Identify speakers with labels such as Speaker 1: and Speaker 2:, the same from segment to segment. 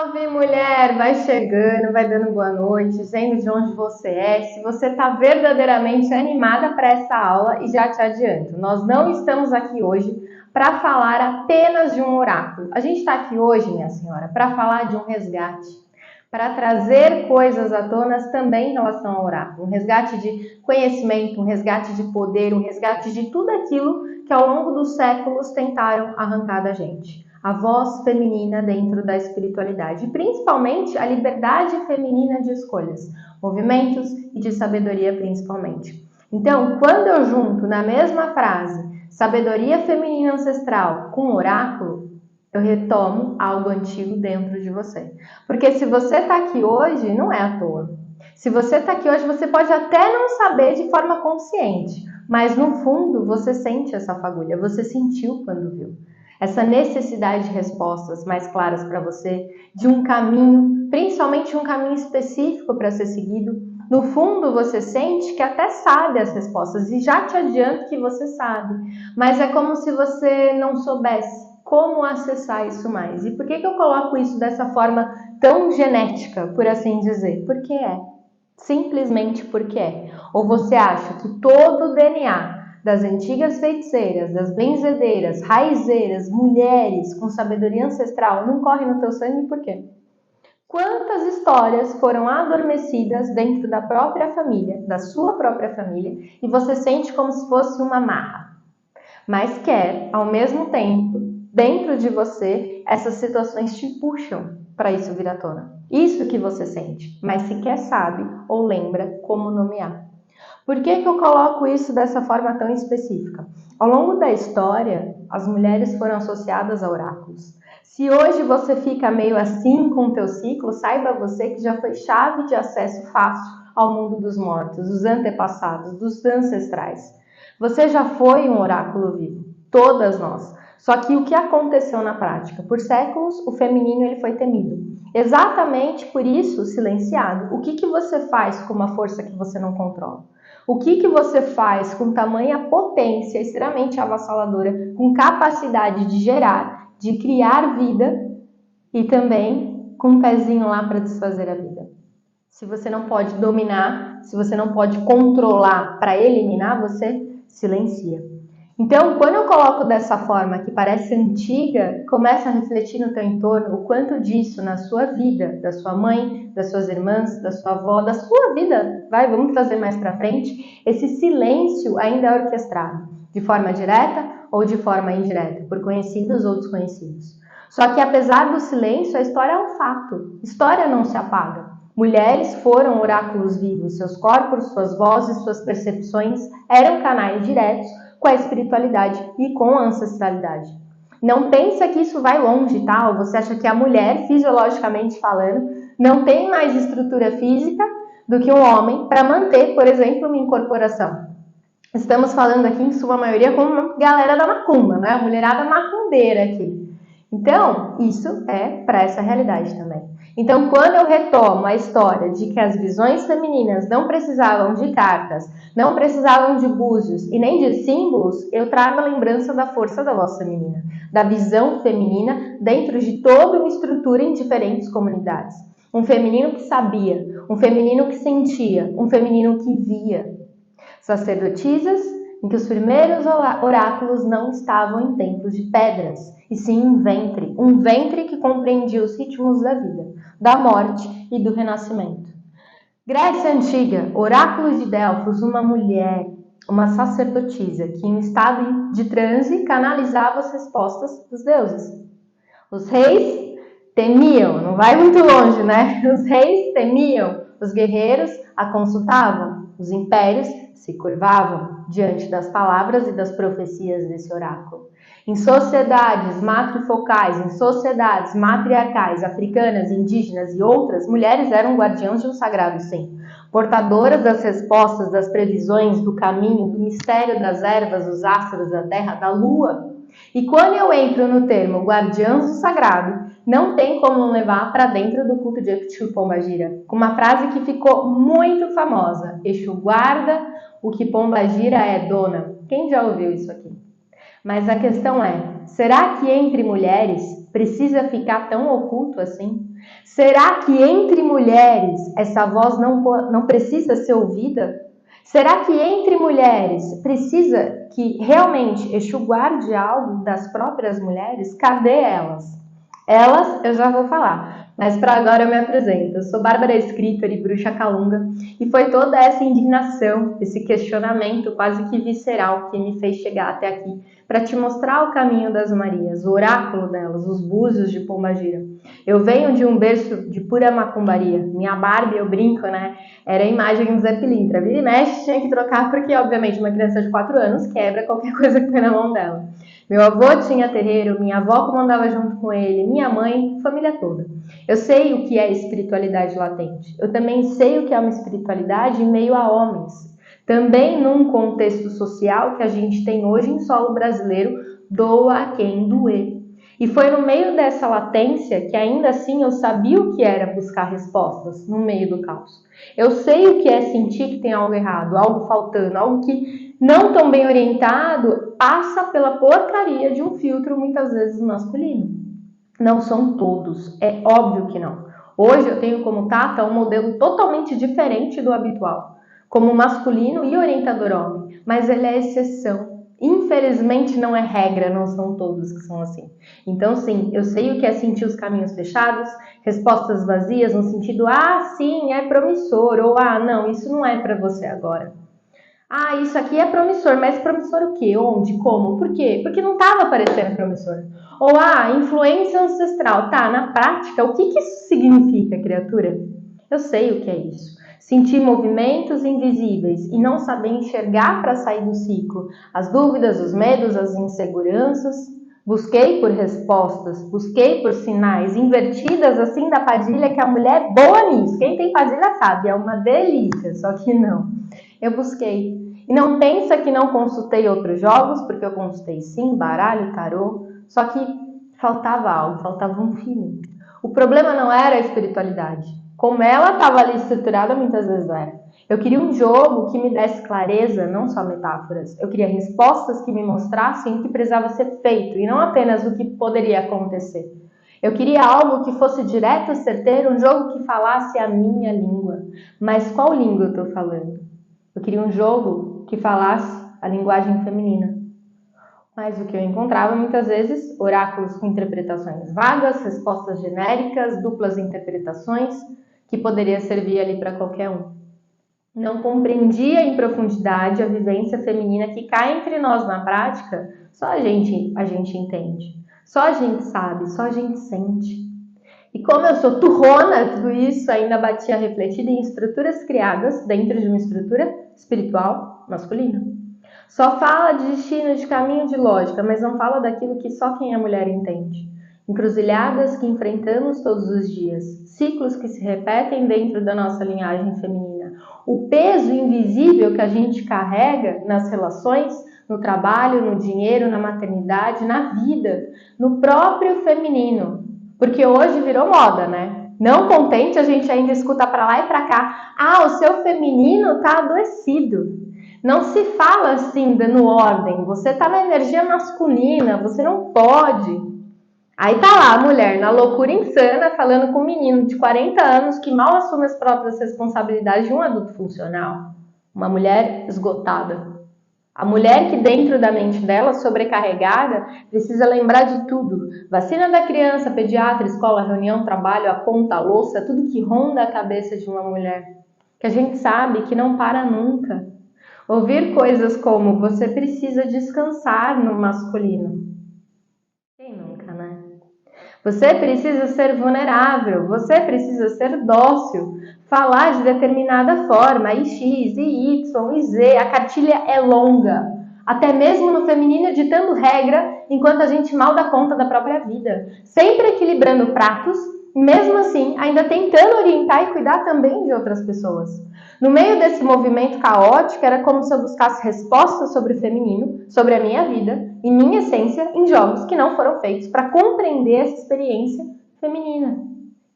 Speaker 1: Salve, mulher! Vai chegando, vai dando boa noite, dizendo de onde você é, se você está verdadeiramente animada para essa aula. E já te adianto, nós não estamos aqui hoje para falar apenas de um oráculo. A gente está aqui hoje, minha senhora, para falar de um resgate, para trazer coisas à tona também em relação ao oráculo. Um resgate de conhecimento, um resgate de poder, um resgate de tudo aquilo que ao longo dos séculos tentaram arrancar da gente. A voz feminina dentro da espiritualidade, e principalmente a liberdade feminina de escolhas, movimentos e de sabedoria principalmente. Então, quando eu junto na mesma frase sabedoria feminina ancestral com oráculo, eu retomo algo antigo dentro de você. Porque se você está aqui hoje, não é à toa. Se você está aqui hoje, você pode até não saber de forma consciente, mas no fundo você sente essa fagulha, você sentiu quando viu. Essa necessidade de respostas mais claras para você, de um caminho, principalmente um caminho específico para ser seguido. No fundo, você sente que até sabe as respostas, e já te adianto que você sabe, mas é como se você não soubesse como acessar isso mais. E por que eu coloco isso dessa forma tão genética, por assim dizer? Porque é. Simplesmente porque é. Ou você acha que todo o DNA das antigas feiticeiras, das benzedeiras, raizeiras, mulheres com sabedoria ancestral não corre no teu sangue? Por quê? Quantas histórias foram adormecidas dentro da própria família, da sua própria família, e você sente como se fosse uma marra, mas quer, ao mesmo tempo, dentro de você, essas situações te puxam para isso vir à tona. Isso que você sente, mas sequer sabe ou lembra como nomear. Por que eu coloco isso dessa forma tão específica? Ao longo da história, as mulheres foram associadas a oráculos. Se hoje você fica meio assim com o teu ciclo, saiba você que já foi chave de acesso fácil ao mundo dos mortos, dos antepassados, dos ancestrais. Você já foi um oráculo vivo, todas nós. Só que o que aconteceu na prática? Por séculos, o feminino ele foi temido. Exatamente por isso, silenciado. O que você faz com uma força que você não controla? O que você faz com tamanha potência extremamente avassaladora, com capacidade de gerar, de criar vida e também com um pezinho lá para desfazer a vida? Se você não pode dominar, se você não pode controlar para eliminar, você silencia. Então, quando eu coloco dessa forma que parece antiga, começa a refletir no teu entorno o quanto disso na sua vida, da sua mãe, das suas irmãs, da sua avó, da sua vida, vamos trazer mais para frente, esse silêncio ainda é orquestrado, de forma direta ou de forma indireta, por conhecidos ou desconhecidos. Só que apesar do silêncio, a história é um fato, história não se apaga. Mulheres foram oráculos vivos, seus corpos, suas vozes, suas percepções eram canais diretos com a espiritualidade e com a ancestralidade. Não pensa que isso vai longe, tá? Ou você acha que a mulher, fisiologicamente falando, não tem mais estrutura física do que um homem para manter, por exemplo, uma incorporação. Estamos falando aqui, em sua maioria, com uma galera da macumba, né? A mulherada macumbeira aqui. Então, isso é para essa realidade também. Então, quando eu retomo a história de que as visões femininas não precisavam de cartas, não precisavam de búzios e nem de símbolos, eu trago a lembrança da força da voz feminina, da visão feminina dentro de toda uma estrutura em diferentes comunidades. Um feminino que sabia, um feminino que sentia, um feminino que via. Sacerdotisas em que os primeiros oráculos não estavam em templos de pedras, e sim em ventre, um ventre que compreendia os ritmos da vida, da morte e do renascimento. Grécia Antiga, oráculo de Delfos, uma mulher, uma sacerdotisa, que em estado de transe canalizava as respostas dos deuses. Os reis temiam, não vai muito longe, né? Os reis temiam, os guerreiros a consultavam, os impérios se curvavam diante das palavras e das profecias desse oráculo. Em sociedades matrifocais, em sociedades matriarcais, africanas, indígenas e outras, mulheres eram guardiãs de um sagrado sim, portadoras das respostas, das previsões, do caminho, do mistério das ervas, dos astros, da terra, da lua. E quando eu entro no termo guardiãs do sagrado, não tem como levar para dentro do culto de Exu Pombagira, com uma frase que ficou muito famosa: Exu guarda, o que Pombagira é dona. Quem já ouviu isso aqui? Mas a questão é, Será que entre mulheres precisa ficar tão oculto assim? Será que entre mulheres essa voz não precisa ser ouvida? Será que entre mulheres precisa que realmente Exu guarde algo das próprias mulheres? Cadê elas? Elas eu já vou falar, mas para agora eu me apresento. Eu sou Bárbara Escritor e Bruxa Calunga e foi toda essa indignação, esse questionamento quase que visceral que me fez chegar até aqui para te mostrar o caminho das Marias, o oráculo delas, os búzios de Pombagira. Eu venho de um berço de pura macumbaria. Minha Barbie, eu brinco, né? Era a imagem do Zé Pilintra. Vira e mexe, tinha que trocar porque, obviamente, uma criança de 4 anos quebra qualquer coisa que põe na mão dela. Meu avô tinha terreiro, minha avó comandava junto com ele, minha mãe, família toda. Eu sei o que é espiritualidade latente. Eu também sei o que é uma espiritualidade em meio a homens. Também num contexto social que a gente tem hoje em solo brasileiro, doa a quem doer. E foi no meio dessa latência que ainda assim eu sabia o que era buscar respostas no meio do caos. Eu sei o que é sentir que tem algo errado, algo faltando, algo que não tão bem orientado passa pela porcaria de um filtro muitas vezes masculino. Não são todos, é óbvio que não. Hoje eu tenho como Tata um modelo totalmente diferente do habitual, como masculino e orientador homem, mas ele é exceção. Infelizmente não é regra, não são todos que são assim. Então sim, eu sei o que é sentir os caminhos fechados, respostas vazias no sentido, sim, é promissor, ou não, isso não é para você agora. Isso aqui é promissor, mas promissor o quê? Onde? Como? Por quê? Porque não estava parecendo promissor. Ou, influência ancestral. Tá, na prática, o que isso significa, criatura? Eu sei o que é isso. Sentir movimentos invisíveis e não saber enxergar para sair do ciclo. As dúvidas, os medos, as inseguranças. Busquei por respostas, busquei por sinais invertidas assim da Padilha, que a mulher é boa nisso. Quem tem Padilha sabe, é uma delícia, só que não. Eu busquei. E não pensa que não consultei outros jogos, porque eu consultei sim, baralho, tarô, só que faltava algo, faltava um feeling. O problema não era a espiritualidade. Como ela estava ali estruturada, muitas vezes era. Eu queria um jogo que me desse clareza, não só metáforas. Eu queria respostas que me mostrassem o que precisava ser feito, e não apenas o que poderia acontecer. Eu queria algo que fosse direto, certeiro, um jogo que falasse a minha língua. Mas qual língua eu estou falando? Eu queria um jogo que falasse a linguagem feminina. Mas o que eu encontrava muitas vezes, oráculos com interpretações vagas, respostas genéricas, duplas interpretações, que poderia servir ali para qualquer um. Não compreendia em profundidade a vivência feminina que cá entre nós na prática, só a gente entende. Só a gente sabe, só a gente sente. E como eu sou turrona, tudo isso ainda batia refletida em estruturas criadas dentro de uma estrutura espiritual masculina. Só fala de destino, de caminho, de lógica, mas não fala daquilo que só quem é mulher entende. Encruzilhadas que enfrentamos todos os dias, ciclos que se repetem dentro da nossa linhagem feminina. O peso invisível que a gente carrega nas relações, no trabalho, no dinheiro, na maternidade, na vida, no próprio feminino. Porque hoje virou moda, né? Não contente, a gente ainda escuta pra lá e pra cá. O seu feminino tá adoecido. Não se fala assim, dando ordem. Você tá na energia masculina, você não pode. Aí tá lá a mulher, na loucura insana, falando com um menino de 40 anos que mal assume as próprias responsabilidades de um adulto funcional. Uma mulher esgotada. A mulher que dentro da mente dela, sobrecarregada, precisa lembrar de tudo. Vacina da criança, pediatra, escola, reunião, trabalho, a conta, a louça, tudo que ronda a cabeça de uma mulher. Que a gente sabe que não para nunca. Ouvir coisas como, você precisa descansar no masculino. Quem nunca, né? Você precisa ser vulnerável, você precisa ser dócil, falar de determinada forma, e X, e Y, e Z, a cartilha é longa, até mesmo no feminino ditando regra, enquanto a gente mal dá conta da própria vida, sempre equilibrando pratos, e mesmo assim ainda tentando orientar e cuidar também de outras pessoas. No meio desse movimento caótico, era como se eu buscasse respostas sobre o feminino, sobre a minha vida e minha essência em jogos que não foram feitos para compreender essa experiência feminina.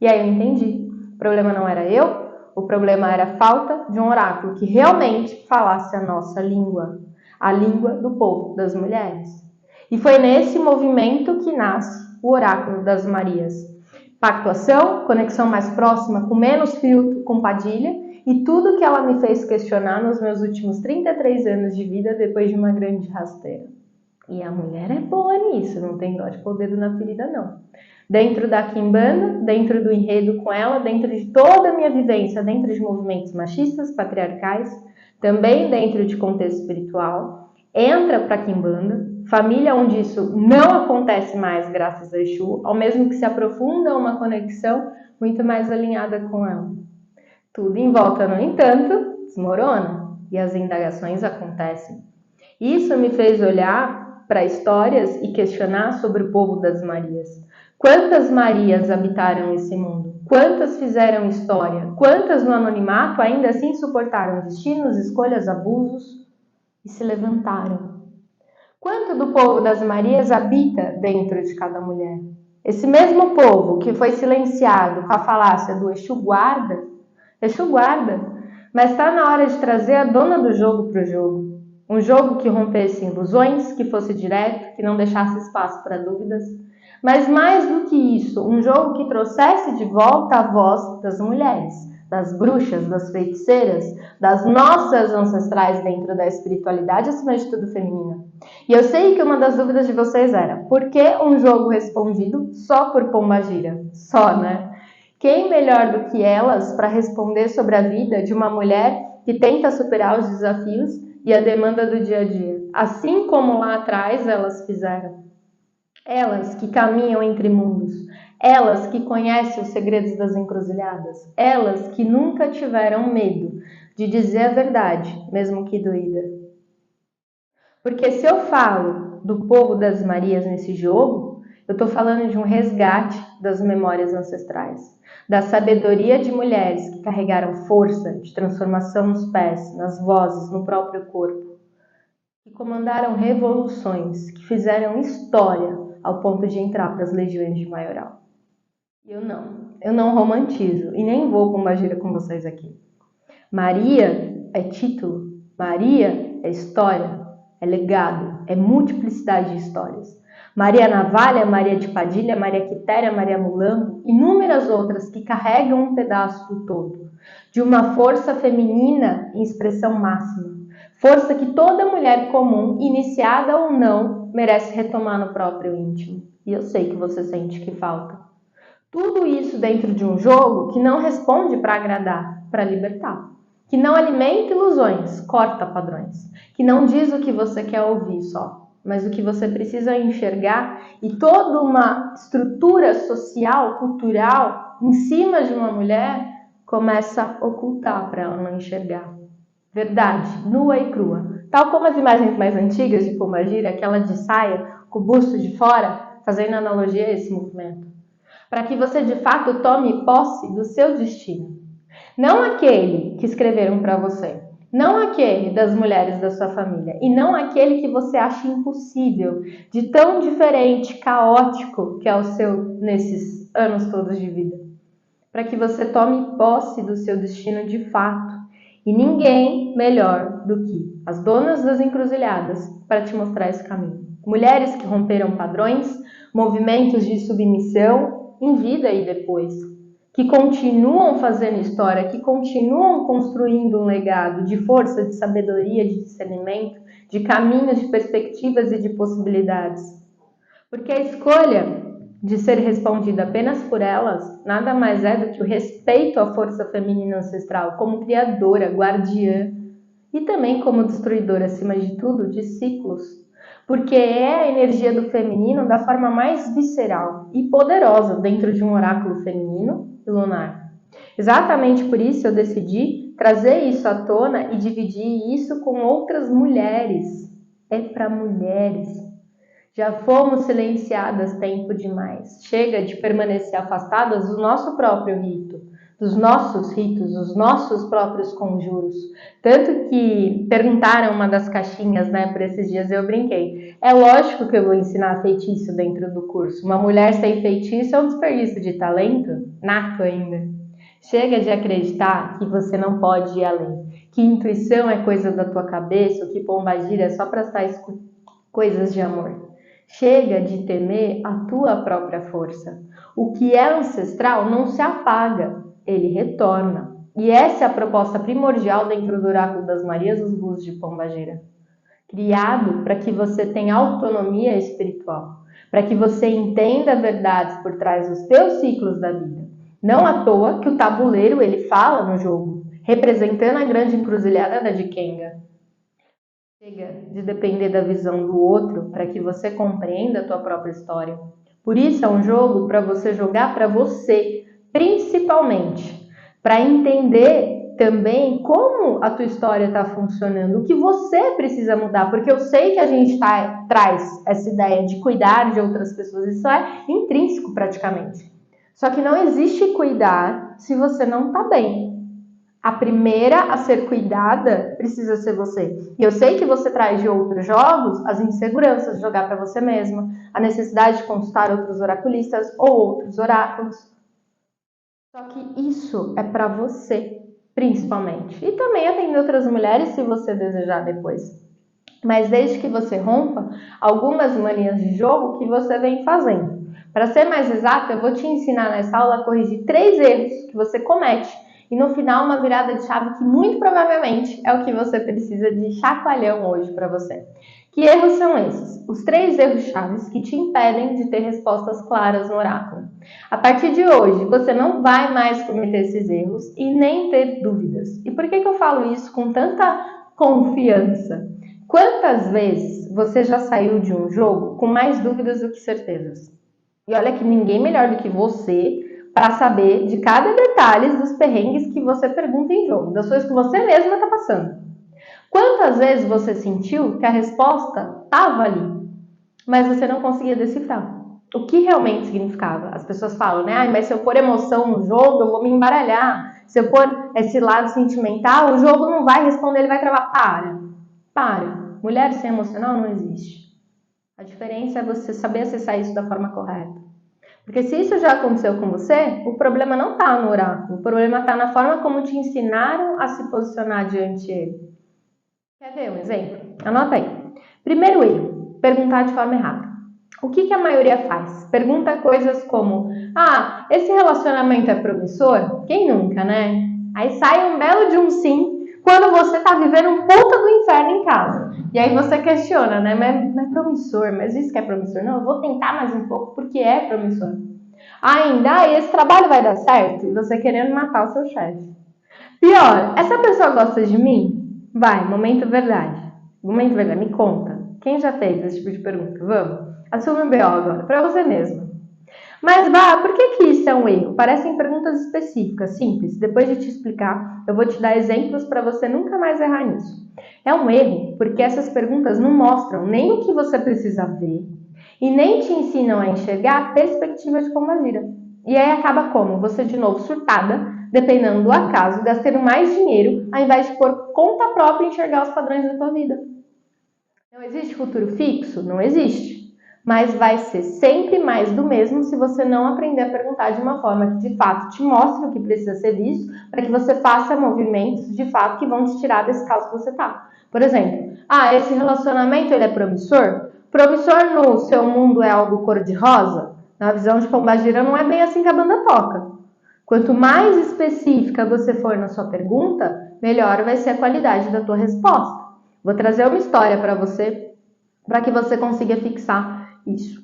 Speaker 1: E aí eu entendi. O problema não era eu, o problema era a falta de um oráculo que realmente falasse a nossa língua, a língua do povo, das mulheres. E foi nesse movimento que nasce o Oráculo das Marias. Pactuação, conexão mais próxima, com menos filtro, com Padilha, e tudo que ela me fez questionar nos meus últimos 33 anos de vida depois de uma grande rasteira. E a mulher é boa nisso, não tem dó de pôr o dedo na ferida, não. Dentro da Quimbanda, dentro do enredo com ela, dentro de toda a minha vivência, dentro de movimentos machistas, patriarcais, também dentro de contexto espiritual, entra para a Quimbanda, família onde isso não acontece mais graças a Exu, ao mesmo que se aprofunda uma conexão muito mais alinhada com ela. Tudo em volta, no entanto, desmorona e as indagações acontecem. Isso me fez olhar para histórias e questionar sobre o povo das Marias. Quantas Marias habitaram esse mundo? Quantas fizeram história? Quantas no anonimato ainda assim suportaram destinos, escolhas, abusos e se levantaram? Quanto do povo das Marias habita dentro de cada mulher? Esse mesmo povo que foi silenciado com a falácia do Exu guarda, mas está na hora de trazer a dona do jogo para o jogo. Um jogo que rompesse ilusões, que fosse direto, que não deixasse espaço para dúvidas. Mas mais do que isso, um jogo que trouxesse de volta a voz das mulheres, das bruxas, das feiticeiras, das nossas ancestrais dentro da espiritualidade, acima de tudo feminina. E eu sei que uma das dúvidas de vocês era, por que um jogo respondido só por Pombagira? Só, né? Quem melhor do que elas para responder sobre a vida de uma mulher que tenta superar os desafios e a demanda do dia a dia? Assim como lá atrás elas fizeram. Elas que caminham entre mundos, elas que conhecem os segredos das encruzilhadas, elas que nunca tiveram medo de dizer a verdade, mesmo que doída. Porque se eu falo do povo das Marias nesse jogo, eu estou falando de um resgate das memórias ancestrais, da sabedoria de mulheres que carregaram força de transformação nos pés, nas vozes, no próprio corpo, que comandaram revoluções, que fizeram história ao ponto de entrar para as legiões de maioral. E eu não romantizo e nem vou pombagira com vocês aqui. Maria é título, Maria é história, é legado, é multiplicidade de histórias. Maria Navalha, Maria de Padilha, Maria Quitéria, Maria Mulambo, inúmeras outras que carregam um pedaço do todo, de uma força feminina em expressão máxima. Força que toda mulher comum, iniciada ou não, merece retomar no próprio íntimo. E eu sei que você sente que falta. Tudo isso dentro de um jogo que não responde para agradar, para libertar. Que não alimenta ilusões, corta padrões. Que não diz o que você quer ouvir só, mas o que você precisa enxergar. E toda uma estrutura social, cultural, em cima de uma mulher, começa a ocultar para ela não enxergar. Verdade, nua e crua. Tal como as imagens mais antigas de Pombagira, aquela de saia, com o busto de fora, fazendo analogia a esse movimento. Para que você de fato tome posse do seu destino. Não aquele que escreveram para você. Não aquele das mulheres da sua família. E não aquele que você acha impossível, de tão diferente, caótico que é o seu nesses anos todos de vida. Para que você tome posse do seu destino de fato. E ninguém melhor do que as donas das encruzilhadas para te mostrar esse caminho. Mulheres que romperam padrões, movimentos de submissão em vida e depois. Que continuam fazendo história, que continuam construindo um legado de força, de sabedoria, de discernimento, de caminhos, de perspectivas e de possibilidades. Porque a escolha de ser respondida apenas por elas, nada mais é do que o respeito à força feminina ancestral como criadora, guardiã e também como destruidora, acima de tudo, de ciclos. Porque é a energia do feminino da forma mais visceral e poderosa dentro de um oráculo feminino e lunar. Exatamente por isso eu decidi trazer isso à tona e dividir isso com outras mulheres. É para mulheres. Já fomos silenciadas tempo demais. Chega de permanecer afastadas do nosso próprio rito, dos nossos ritos, dos nossos próprios conjuros. Tanto que perguntaram uma das caixinhas, né, por esses dias, eu brinquei. É lógico que eu vou ensinar feitiço dentro do curso. Uma mulher sem feitiço é um desperdício de talento, nato ainda. Chega de acreditar que você não pode ir além, que intuição é coisa da tua cabeça, ou que pombagira é só para estar coisas de amor. Chega de temer a tua própria força. O que é ancestral não se apaga, ele retorna. E essa é a proposta primordial dentro do Oráculo das Marias, os Búzios de Pombagira. Criado para que você tenha autonomia espiritual, para que você entenda verdades por trás dos teus ciclos da vida. Não à toa que o tabuleiro ele fala no jogo, representando a grande encruzilhada da Dikenga. Chega de depender da visão do outro para que você compreenda a tua própria história. Por isso é um jogo para você jogar para você, principalmente, para entender também como a tua história está funcionando, o que você precisa mudar, porque eu sei que a gente traz essa ideia de cuidar de outras pessoas, isso é intrínseco praticamente. Só que não existe cuidar se você não está bem. A primeira a ser cuidada precisa ser você. E eu sei que você traz de outros jogos as inseguranças de jogar para você mesma, a necessidade de consultar outros oraculistas ou outros oráculos. Só que isso é para você, principalmente. E também atender outras mulheres se você desejar depois. Mas desde que você rompa algumas manias de jogo que você vem fazendo. Para ser mais exata, eu vou te ensinar nessa aula a corrigir 3 erros que você comete. E no final, uma virada de chave que muito provavelmente é o que você precisa de chacoalhão hoje para você. Que erros são esses? Os 3 erros chaves que te impedem de ter respostas claras no oráculo. A partir de hoje, você não vai mais cometer esses erros e nem ter dúvidas. E por que eu falo isso com tanta confiança? Quantas vezes você já saiu de um jogo com mais dúvidas do que certezas? E olha que ninguém melhor do que você para saber de cada detalhe dos perrengues que você pergunta em jogo, das coisas que você mesma está passando. Quantas vezes você sentiu que a resposta estava ali, mas você não conseguia decifrar? O que realmente significava? As pessoas falam, né? Mas se eu pôr emoção no jogo, eu vou me embaralhar. Se eu pôr esse lado sentimental, o jogo não vai responder, ele vai travar. Para. Mulher sem emocional não existe. A diferença é você saber acessar isso da forma correta. Porque se isso já aconteceu com você, o problema não está no oráculo. O problema está na forma como te ensinaram a se posicionar diante dele. Quer ver um exemplo? Anota aí. Primeiro erro, perguntar de forma errada. O que a maioria faz? Pergunta coisas como, esse relacionamento é promissor? Quem nunca, né? Aí sai um belo de um sim, quando você está vivendo um puta do inferno em casa. E aí você questiona, né? Mas é promissor, mas isso que é promissor? Não, eu vou tentar mais um pouco porque é promissor. Ainda, esse trabalho vai dar certo? E você querendo matar o seu chefe. Pior, essa pessoa gosta de mim? Vai, momento verdade. Momento verdade, me conta. Quem já fez esse tipo de pergunta? Vamos. Assume o BO agora, para você mesmo. Mas por que isso é um erro? Parecem perguntas específicas, simples. Depois de te explicar, eu vou te dar exemplos para você nunca mais errar nisso. É um erro porque essas perguntas não mostram nem o que você precisa ver e nem te ensinam a enxergar a perspectiva de Pombagira. E aí acaba como? Você de novo surtada, dependendo do acaso, gastando mais dinheiro ao invés de por conta própria enxergar os padrões da tua vida. Não existe futuro fixo? Não existe. Mas vai ser sempre mais do mesmo se você não aprender a perguntar de uma forma que de fato te mostre o que precisa ser visto, para que você faça movimentos de fato que vão te tirar desse caos que você está. Por exemplo, esse relacionamento ele é promissor? Promissor no seu mundo é algo cor-de-rosa? Na visão de Pombagira não é bem assim que a banda toca. Quanto mais específica você for na sua pergunta, melhor vai ser a qualidade da tua resposta. Vou trazer uma história para você, para que você consiga fixar isso.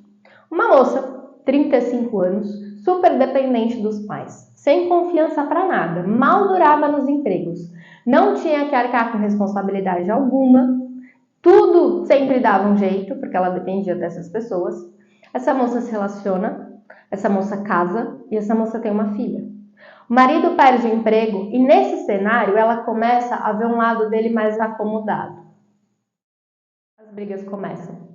Speaker 1: Uma moça, 35 anos, super dependente dos pais, sem confiança para nada, mal durava nos empregos, não tinha que arcar com responsabilidade alguma, tudo sempre dava um jeito, porque ela dependia dessas pessoas. Essa moça se relaciona, essa moça casa e essa moça tem uma filha. O marido perde o emprego e nesse cenário ela começa a ver um lado dele mais acomodado. As brigas começam.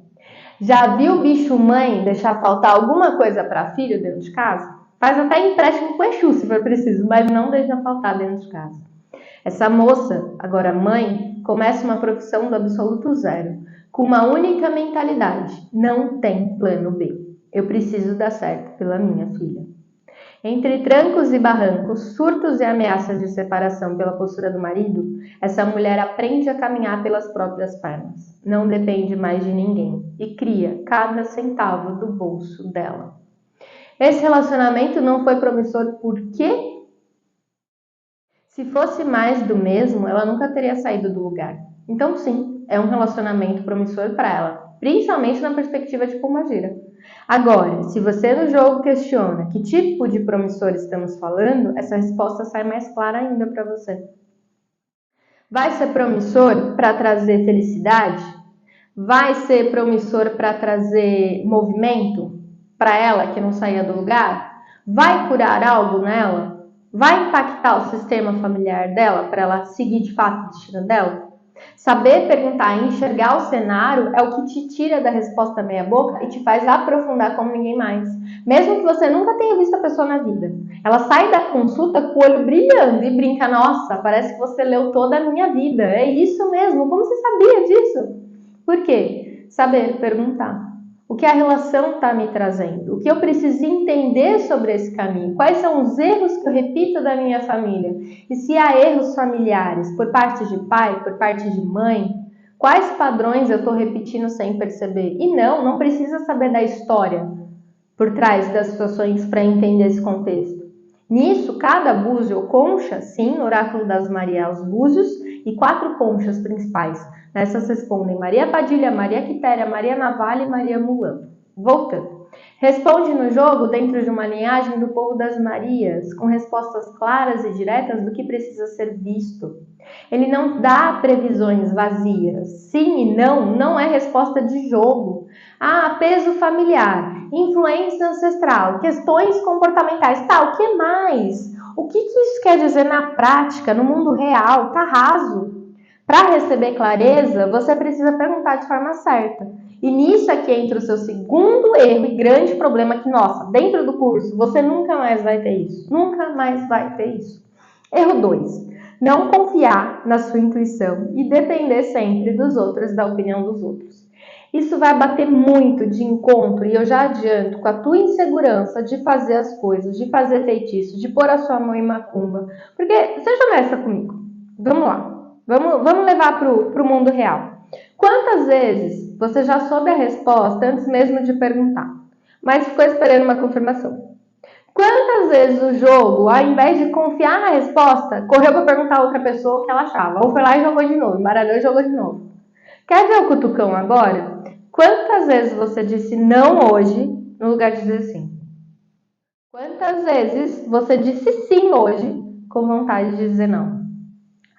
Speaker 1: Já viu o bicho mãe deixar faltar alguma coisa para filho dentro de casa? Faz até empréstimo com Exu se for preciso, mas não deixa faltar dentro de casa. Essa moça, agora mãe, começa uma profissão do absoluto zero, com uma única mentalidade: não tem plano B. Eu preciso dar certo pela minha filha. Entre trancos e barrancos, surtos e ameaças de separação pela postura do marido, essa mulher aprende a caminhar pelas próprias pernas, não depende mais de ninguém e cria cada centavo do bolso dela. Esse relacionamento não foi promissor por quê? Se fosse mais do mesmo, ela nunca teria saído do lugar. Então sim, é um relacionamento promissor para ela, principalmente na perspectiva de Pombagira. Agora, se você no jogo questiona que tipo de promissor estamos falando, essa resposta sai mais clara ainda para você. Vai ser promissor para trazer felicidade? Vai ser promissor para trazer movimento para ela que não saía do lugar? Vai curar algo nela? Vai impactar o sistema familiar dela para ela seguir de fato o destino dela? Saber perguntar e enxergar o cenário é o que te tira da resposta meia boca e te faz aprofundar como ninguém mais. Mesmo que você nunca tenha visto a pessoa na vida. Ela sai da consulta com o olho brilhando e brinca, nossa, parece que você leu toda a minha vida. É isso mesmo, como você sabia disso? Por quê? Saber perguntar. O que a relação está me trazendo? O que eu preciso entender sobre esse caminho? Quais são os erros que eu repito da minha família? E se há erros familiares por parte de pai, por parte de mãe, quais padrões eu estou repetindo sem perceber? E não precisa saber da história por trás das situações para entender esse contexto. Nisso, cada búzio ou concha, sim, oráculo das Maria, os búzios, e 4 conchas principais. Nessas respondem Maria Padilha, Maria Quitéria, Maria Navalha e Maria Mulambo. Voltando. Responde no jogo dentro de uma linhagem do povo das Marias, com respostas claras e diretas do que precisa ser visto. Ele não dá previsões vazias. Sim e não é resposta de jogo. Peso familiar, influência ancestral, questões comportamentais, o que mais? O que isso quer dizer na prática, no mundo real? Tá raso. Para receber clareza, você precisa perguntar de forma certa. E nisso aqui entra o seu segundo erro e grande problema que, dentro do curso, você nunca mais vai ter isso. Nunca mais vai ter isso. Erro 2. Não confiar na sua intuição e depender sempre dos outros, da opinião dos outros. Isso vai bater muito de encontro, e eu já adianto, com a tua insegurança de fazer as coisas, de fazer feitiço, de pôr a sua mão em macumba. Porque, seja honesta comigo, vamos lá, vamos levar para o mundo real. Quantas vezes você já soube a resposta antes mesmo de perguntar, mas ficou esperando uma confirmação? Quantas vezes o jogo, ao invés de confiar na resposta, correu para perguntar a outra pessoa o que ela achava, ou foi lá e jogou de novo, embaralhou e jogou de novo? Quer ver o cutucão agora? Quantas vezes você disse não hoje, no lugar de dizer sim? Quantas vezes você disse sim hoje, com vontade de dizer não?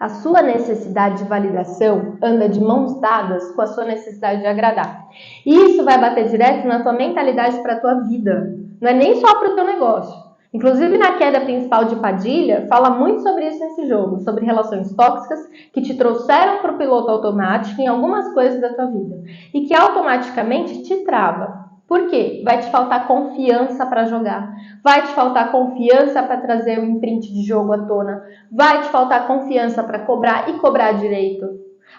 Speaker 1: A sua necessidade de validação anda de mãos dadas com a sua necessidade de agradar. E isso vai bater direto na tua mentalidade para a tua vida. Não é nem só para o teu negócio. Inclusive na queda principal de Padilha, fala muito sobre isso nesse jogo, sobre relações tóxicas que te trouxeram para o piloto automático em algumas coisas da tua vida e que automaticamente te trava. Por quê? Vai te faltar confiança para jogar, vai te faltar confiança para trazer o imprint de jogo à tona, vai te faltar confiança para cobrar e cobrar direito.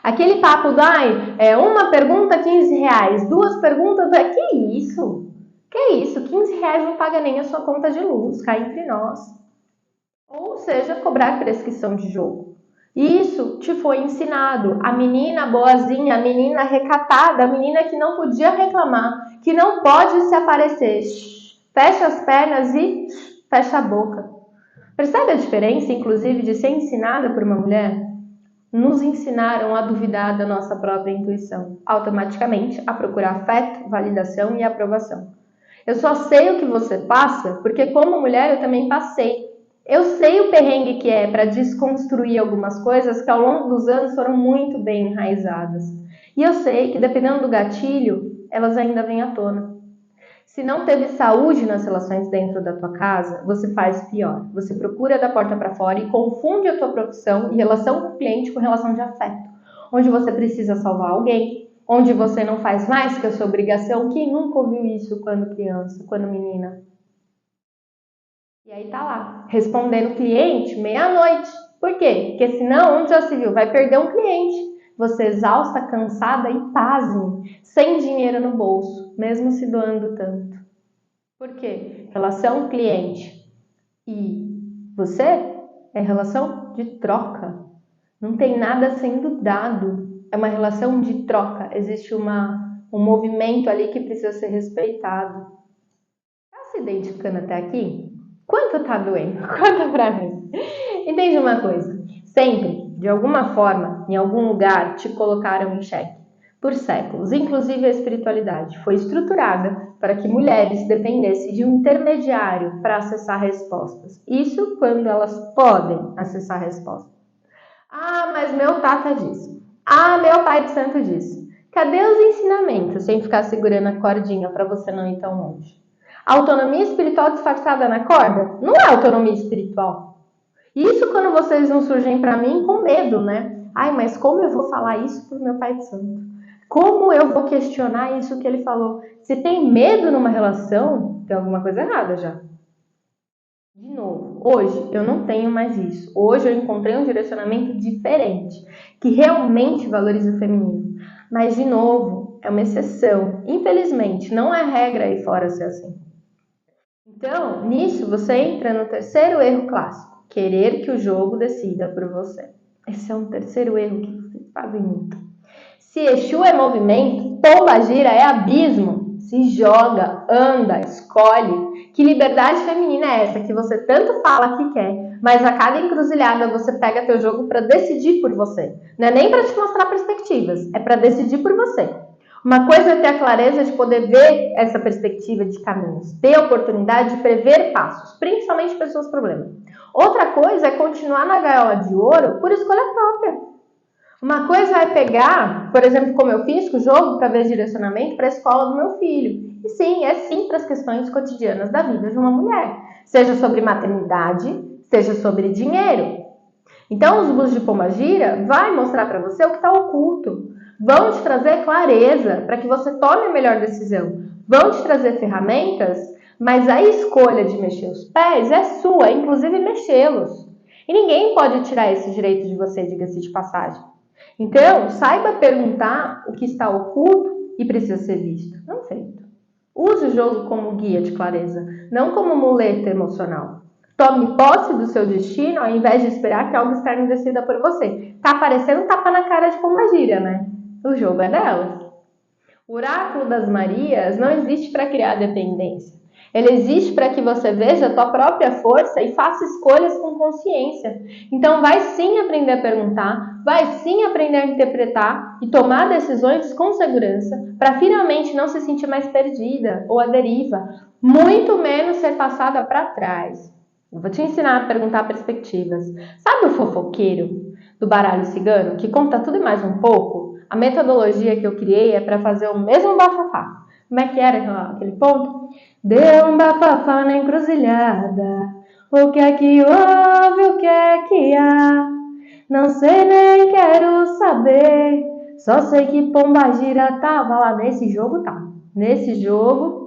Speaker 1: Aquele papo uma pergunta R$15, 2 perguntas, que isso? Que isso? R$15 não paga nem a sua conta de luz, cá entre nós. Ou seja, cobrar prescrição de jogo. Isso te foi ensinado. A menina boazinha, a menina recatada, a menina que não podia reclamar, que não pode se aparecer. Fecha as pernas e fecha a boca. Percebe a diferença, inclusive, de ser ensinada por uma mulher? Nos ensinaram a duvidar da nossa própria intuição, automaticamente a procurar afeto, validação e aprovação. Eu só sei o que você passa porque, como mulher, eu também passei. Eu sei o perrengue que é para desconstruir algumas coisas que ao longo dos anos foram muito bem enraizadas. E eu sei que, dependendo do gatilho, elas ainda vêm à tona. Se não teve saúde nas relações dentro da tua casa, você faz pior. Você procura da porta para fora e confunde a tua profissão e relação com o cliente com relação de afeto, onde você precisa salvar alguém, onde você não faz mais que a sua obrigação. Quem nunca ouviu isso quando criança, quando menina? E aí tá lá, respondendo o cliente meia-noite. Por quê? Porque senão, onde já se viu, vai perder um cliente. Você exausta, cansada e pasme, sem dinheiro no bolso, mesmo se doando tanto. Por quê? Relação cliente. e você é relação de troca. Não tem nada sendo dado. É uma relação de troca. Existe um movimento ali que precisa ser respeitado. Tá se identificando até aqui? Quanto tá doendo? Conta pra mim. Entende uma coisa? Sempre, de alguma forma, em algum lugar, te colocaram em xeque. Por séculos, inclusive a espiritualidade foi estruturada para que mulheres dependessem de um intermediário para acessar respostas. Isso quando elas podem acessar respostas. Ah, mas meu tata disse. Ah, meu pai de santo disse. Cadê os ensinamentos sem ficar segurando a cordinha para você não ir tão longe? Autonomia espiritual disfarçada na corda? Não é autonomia espiritual. Isso quando vocês não surgem para mim com medo, né? Ai, mas como eu vou falar isso pro meu pai de santo? Como eu vou questionar isso que ele falou? Se tem medo numa relação, tem alguma coisa errada já. De novo, hoje eu não tenho mais isso. Hoje eu encontrei um direcionamento diferente, que realmente valoriza o feminino. Mas, de novo, é uma exceção. Infelizmente, não é regra aí fora ser assim. Então, nisso você entra no terceiro erro clássico: querer que o jogo decida por você. Esse é um terceiro erro que vocês fazem muito. Se Exu é movimento, Pomba Gira é abismo. Se joga, anda, escolhe. Que liberdade feminina é essa que você tanto fala que quer, mas a cada encruzilhada você pega teu jogo para decidir por você. Não é nem para te mostrar perspectivas, é para decidir por você. Uma coisa é ter a clareza de poder ver essa perspectiva de caminhos, ter a oportunidade de prever passos, principalmente pessoas problemas. Outra coisa é continuar na gaiola de ouro por escolha própria. Uma coisa é pegar, por exemplo, como eu fiz com o jogo, para ver direcionamento para a escola do meu filho. E sim, é sim para as questões cotidianas da vida de uma mulher. Seja sobre maternidade, seja sobre dinheiro. Então, os búzios de Pombagira vai mostrar para você o que está oculto. Vão te trazer clareza para que você tome a melhor decisão. Vão te trazer ferramentas, mas a escolha de mexer os pés é sua, inclusive mexê-los. E ninguém pode tirar esse direito de você, diga-se de passagem. Então, saiba perguntar o que está oculto e precisa ser visto, não feito. Use o jogo como guia de clareza, não como muleta emocional. Tome posse do seu destino ao invés de esperar que algo externo decida por você. Tá parecendo um tapa na cara de Pombagira, né? O jogo é delas. O oráculo das Marias não existe para criar dependência. Ele existe para que você veja a tua própria força e faça escolhas com consciência. Então vai sim aprender a perguntar, vai sim aprender a interpretar e tomar decisões com segurança para finalmente não se sentir mais perdida ou à deriva, muito menos ser passada para trás. Eu vou te ensinar a perguntar perspectivas. Sabe o fofoqueiro do baralho cigano que conta tudo e mais um pouco? A metodologia que eu criei é para fazer o mesmo bafafá. Como é que era aquele ponto? Deu um bafafá na encruzilhada. O que é que houve? O que é que há? Não sei nem quero saber. Só sei que Pombagira tava lá nesse jogo, tá? Nesse jogo,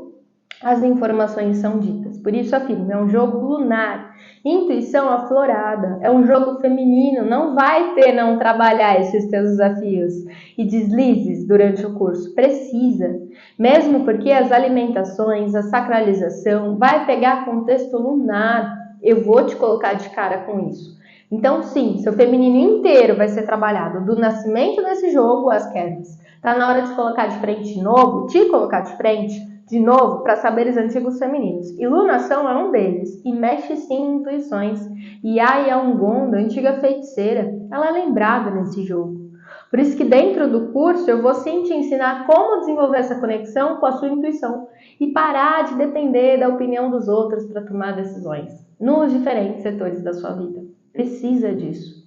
Speaker 1: as informações são ditas. Por isso afirmo, é um jogo lunar. Intuição aflorada. É um jogo feminino. Não vai ter não trabalhar esses teus desafios e deslizes durante o curso. Precisa. Mesmo porque as alimentações, a sacralização vai pegar contexto lunar. Eu vou te colocar de cara com isso. Então, sim, seu feminino inteiro vai ser trabalhado do nascimento desse jogo às quedas. Tá na hora de colocar de frente de novo, te colocar de frente de novo para saberes antigos femininos. Iluminação é um deles e mexe sim em intuições. E a Yaungonda, antiga feiticeira, ela é lembrada nesse jogo. Por isso que dentro do curso eu vou sim te ensinar como desenvolver essa conexão com a sua intuição e parar de depender da opinião dos outros para tomar decisões nos diferentes setores da sua vida. Precisa disso.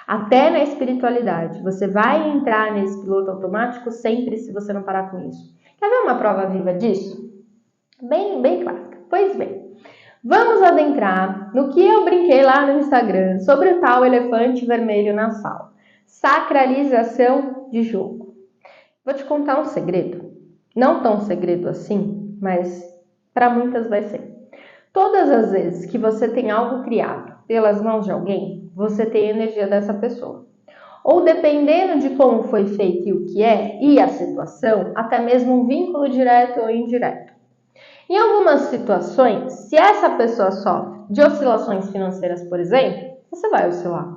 Speaker 1: Até na espiritualidade, você vai entrar nesse piloto automático sempre se você não parar com isso. Quer ver uma prova viva disso? Bem clássica. Pois bem, vamos adentrar no que eu brinquei lá no Instagram sobre o tal elefante vermelho na sala. Sacralização de jogo. Vou te contar um segredo. Não tão segredo assim, mas para muitas vai ser. Todas as vezes que você tem algo criado pelas mãos de alguém, você tem a energia dessa pessoa. Ou dependendo de como foi feito e o que é, e a situação, até mesmo um vínculo direto ou indireto. Em algumas situações, se essa pessoa sofre de oscilações financeiras, por exemplo, você vai oscilar.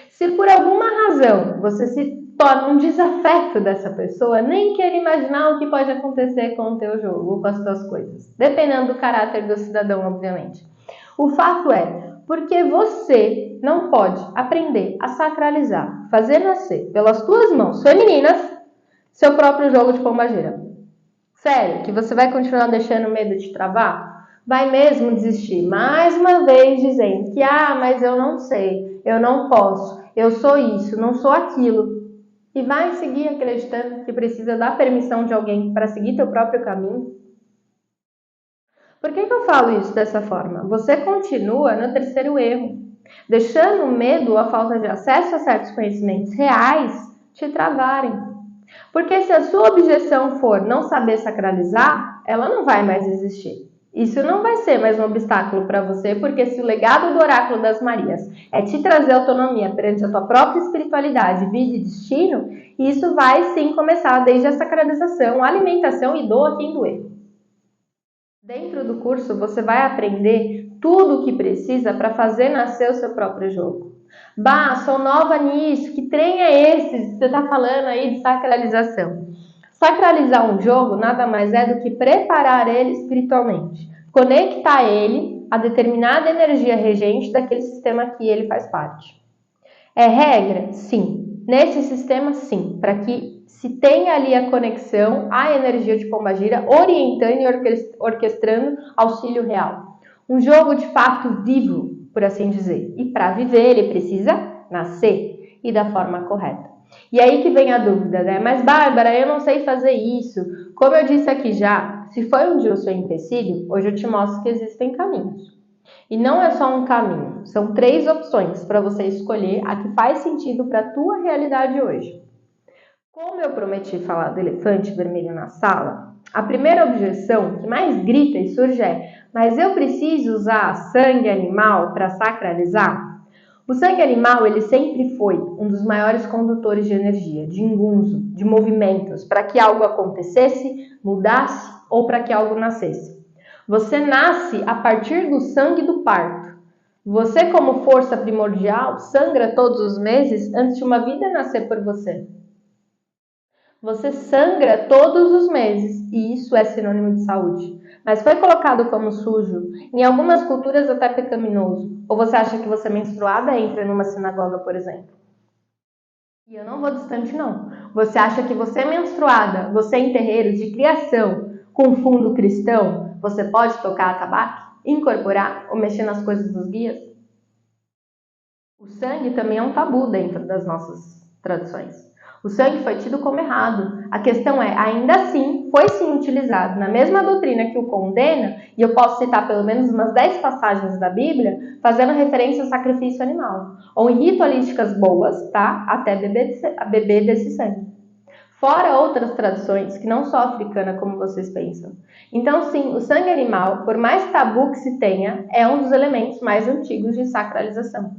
Speaker 1: Se por alguma razão você se torna um desafeto dessa pessoa, nem quer imaginar o que pode acontecer com o teu jogo, com as tuas coisas, dependendo do caráter do cidadão, obviamente. O fato é, porque você não pode aprender a sacralizar, fazer nascer pelas tuas mãos femininas seu próprio jogo de pombagira. Sério, que você vai continuar deixando o medo te travar? Vai mesmo desistir, mais uma vez dizendo que, mas eu não sei, eu não posso, eu sou isso, não sou aquilo. E vai seguir acreditando que precisa da permissão de alguém para seguir teu próprio caminho? Por que eu falo isso dessa forma? Você continua no terceiro erro, deixando o medo ou a falta de acesso a certos conhecimentos reais te travarem. Porque se a sua objeção for não saber sacralizar, ela não vai mais existir. Isso não vai ser mais um obstáculo para você, porque se o legado do Oráculo das Marias é te trazer autonomia perante a tua própria espiritualidade, vida e destino, isso vai sim começar desde a sacralização, a alimentação e doa quem doer. Dentro do curso você vai aprender tudo o que precisa para fazer nascer o seu próprio jogo. Sou nova nisso, que trem é esse que você está falando aí de sacralização? Sacralizar um jogo nada mais é do que preparar ele espiritualmente, conectar ele a determinada energia regente daquele sistema que ele faz parte. É regra? Sim. Nesse sistema, sim, para que se tenha ali a conexão à energia de pombagira, orientando e orquestrando auxílio real. Um jogo de fato vivo, por assim dizer. E para viver, ele precisa nascer e da forma correta. E aí que vem a dúvida, né? Mas, Bárbara, eu não sei fazer isso. Como eu disse aqui já, se foi um dia o seu empecilho, hoje eu te mostro que existem caminhos. E não é só um caminho, são 3 opções para você escolher a que faz sentido para a tua realidade hoje. Como eu prometi falar do elefante vermelho na sala, a primeira objeção que mais grita e surge é: mas eu preciso usar sangue animal para sacralizar? O sangue animal ele sempre foi um dos maiores condutores de energia, de ingunzo, de movimentos, para que algo acontecesse, mudasse ou para que algo nascesse. Você nasce a partir do sangue do parto. Você, como força primordial, sangra todos os meses antes de uma vida nascer por você. Você sangra todos os meses e isso é sinônimo de saúde. Mas foi colocado como sujo, em algumas culturas até pecaminoso. Ou você acha que você menstruada entra numa sinagoga, por exemplo? E eu não vou distante, não. Você acha que você menstruada, você em terreiros de criação, com fundo cristão, você pode tocar atabaque, incorporar ou mexer nas coisas dos guias? O sangue também é um tabu dentro das nossas tradições. O sangue foi tido como errado. A questão é, ainda assim, foi sim utilizado na mesma doutrina que o condena, e eu posso citar pelo menos umas 10 passagens da Bíblia, fazendo referência ao sacrifício animal, ou em ritualísticas boas, tá? Até beber desse sangue. Fora outras tradições que não são africanas como vocês pensam. Então sim, o sangue animal, por mais tabu que se tenha, é um dos elementos mais antigos de sacralização.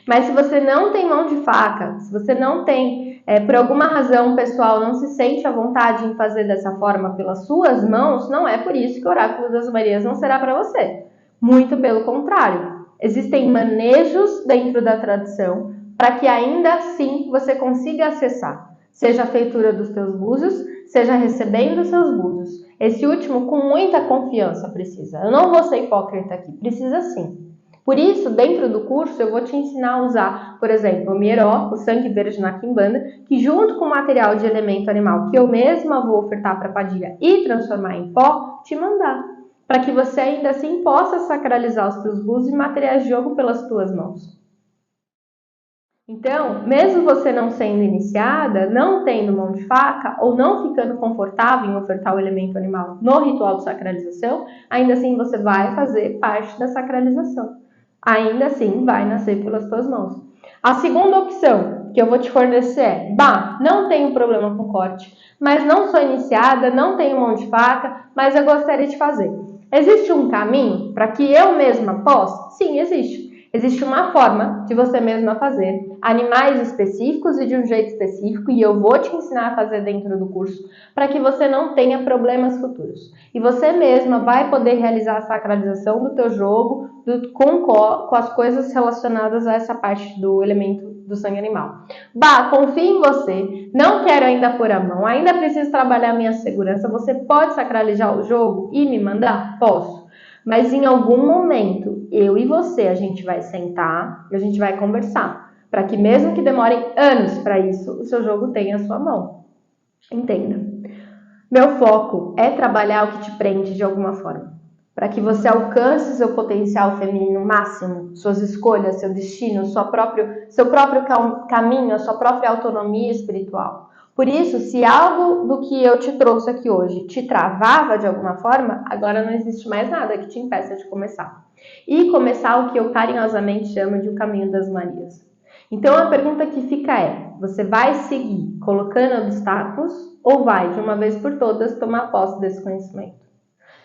Speaker 1: Mas se você não tem mão de faca, se você não tem, por alguma razão pessoal, não se sente à vontade em fazer dessa forma pelas suas mãos, não é por isso que o Oráculo das Marias não será para você. Muito pelo contrário. Existem manejos dentro da tradição para que ainda assim você consiga acessar. Seja a feitura dos teus búzios, seja recebendo os seus búzios. Esse último com muita confiança precisa. Eu não vou ser hipócrita aqui, precisa sim. Por isso, dentro do curso, eu vou te ensinar a usar, por exemplo, o mieró, o sangue verde na quimbanda, que junto com o material de elemento animal que eu mesma vou ofertar para a Padilha e transformar em pó, te mandar. Para que você ainda assim possa sacralizar os teus búzios e materiais de jogo pelas tuas mãos. Então, mesmo você não sendo iniciada, não tendo mão de faca ou não ficando confortável em ofertar o elemento animal no ritual de sacralização, ainda assim você vai fazer parte da sacralização. Ainda assim vai nascer pelas tuas mãos. A segunda opção que eu vou te fornecer é: não tenho problema com corte, mas não sou iniciada, não tenho mão de faca, mas eu gostaria de fazer. Existe um caminho para que eu mesma possa? Sim, existe. Existe uma forma de você mesma fazer animais específicos e de um jeito específico, e eu vou te ensinar a fazer dentro do curso para que você não tenha problemas futuros. E você mesma vai poder realizar a sacralização do teu jogo com as coisas relacionadas a essa parte do elemento do sangue animal. Bah, confio em você, não quero ainda pôr a mão, ainda preciso trabalhar minha segurança. Você pode sacralizar o jogo e me mandar? Posso. Mas em algum momento, eu e você, a gente vai sentar e a gente vai conversar. Para que mesmo que demorem anos para isso, o seu jogo tenha a sua mão. Entenda. Meu foco é trabalhar o que te prende de alguma forma. Para que você alcance seu potencial feminino máximo, suas escolhas, seu destino, seu próprio caminho, a sua própria autonomia espiritual. Por isso, se algo do que eu te trouxe aqui hoje te travava de alguma forma, agora não existe mais nada que te impeça de começar. E começar o que eu carinhosamente chamo de o caminho das Marias. Então a pergunta que fica é, você vai seguir colocando obstáculos ou vai, de uma vez por todas, tomar posse desse conhecimento?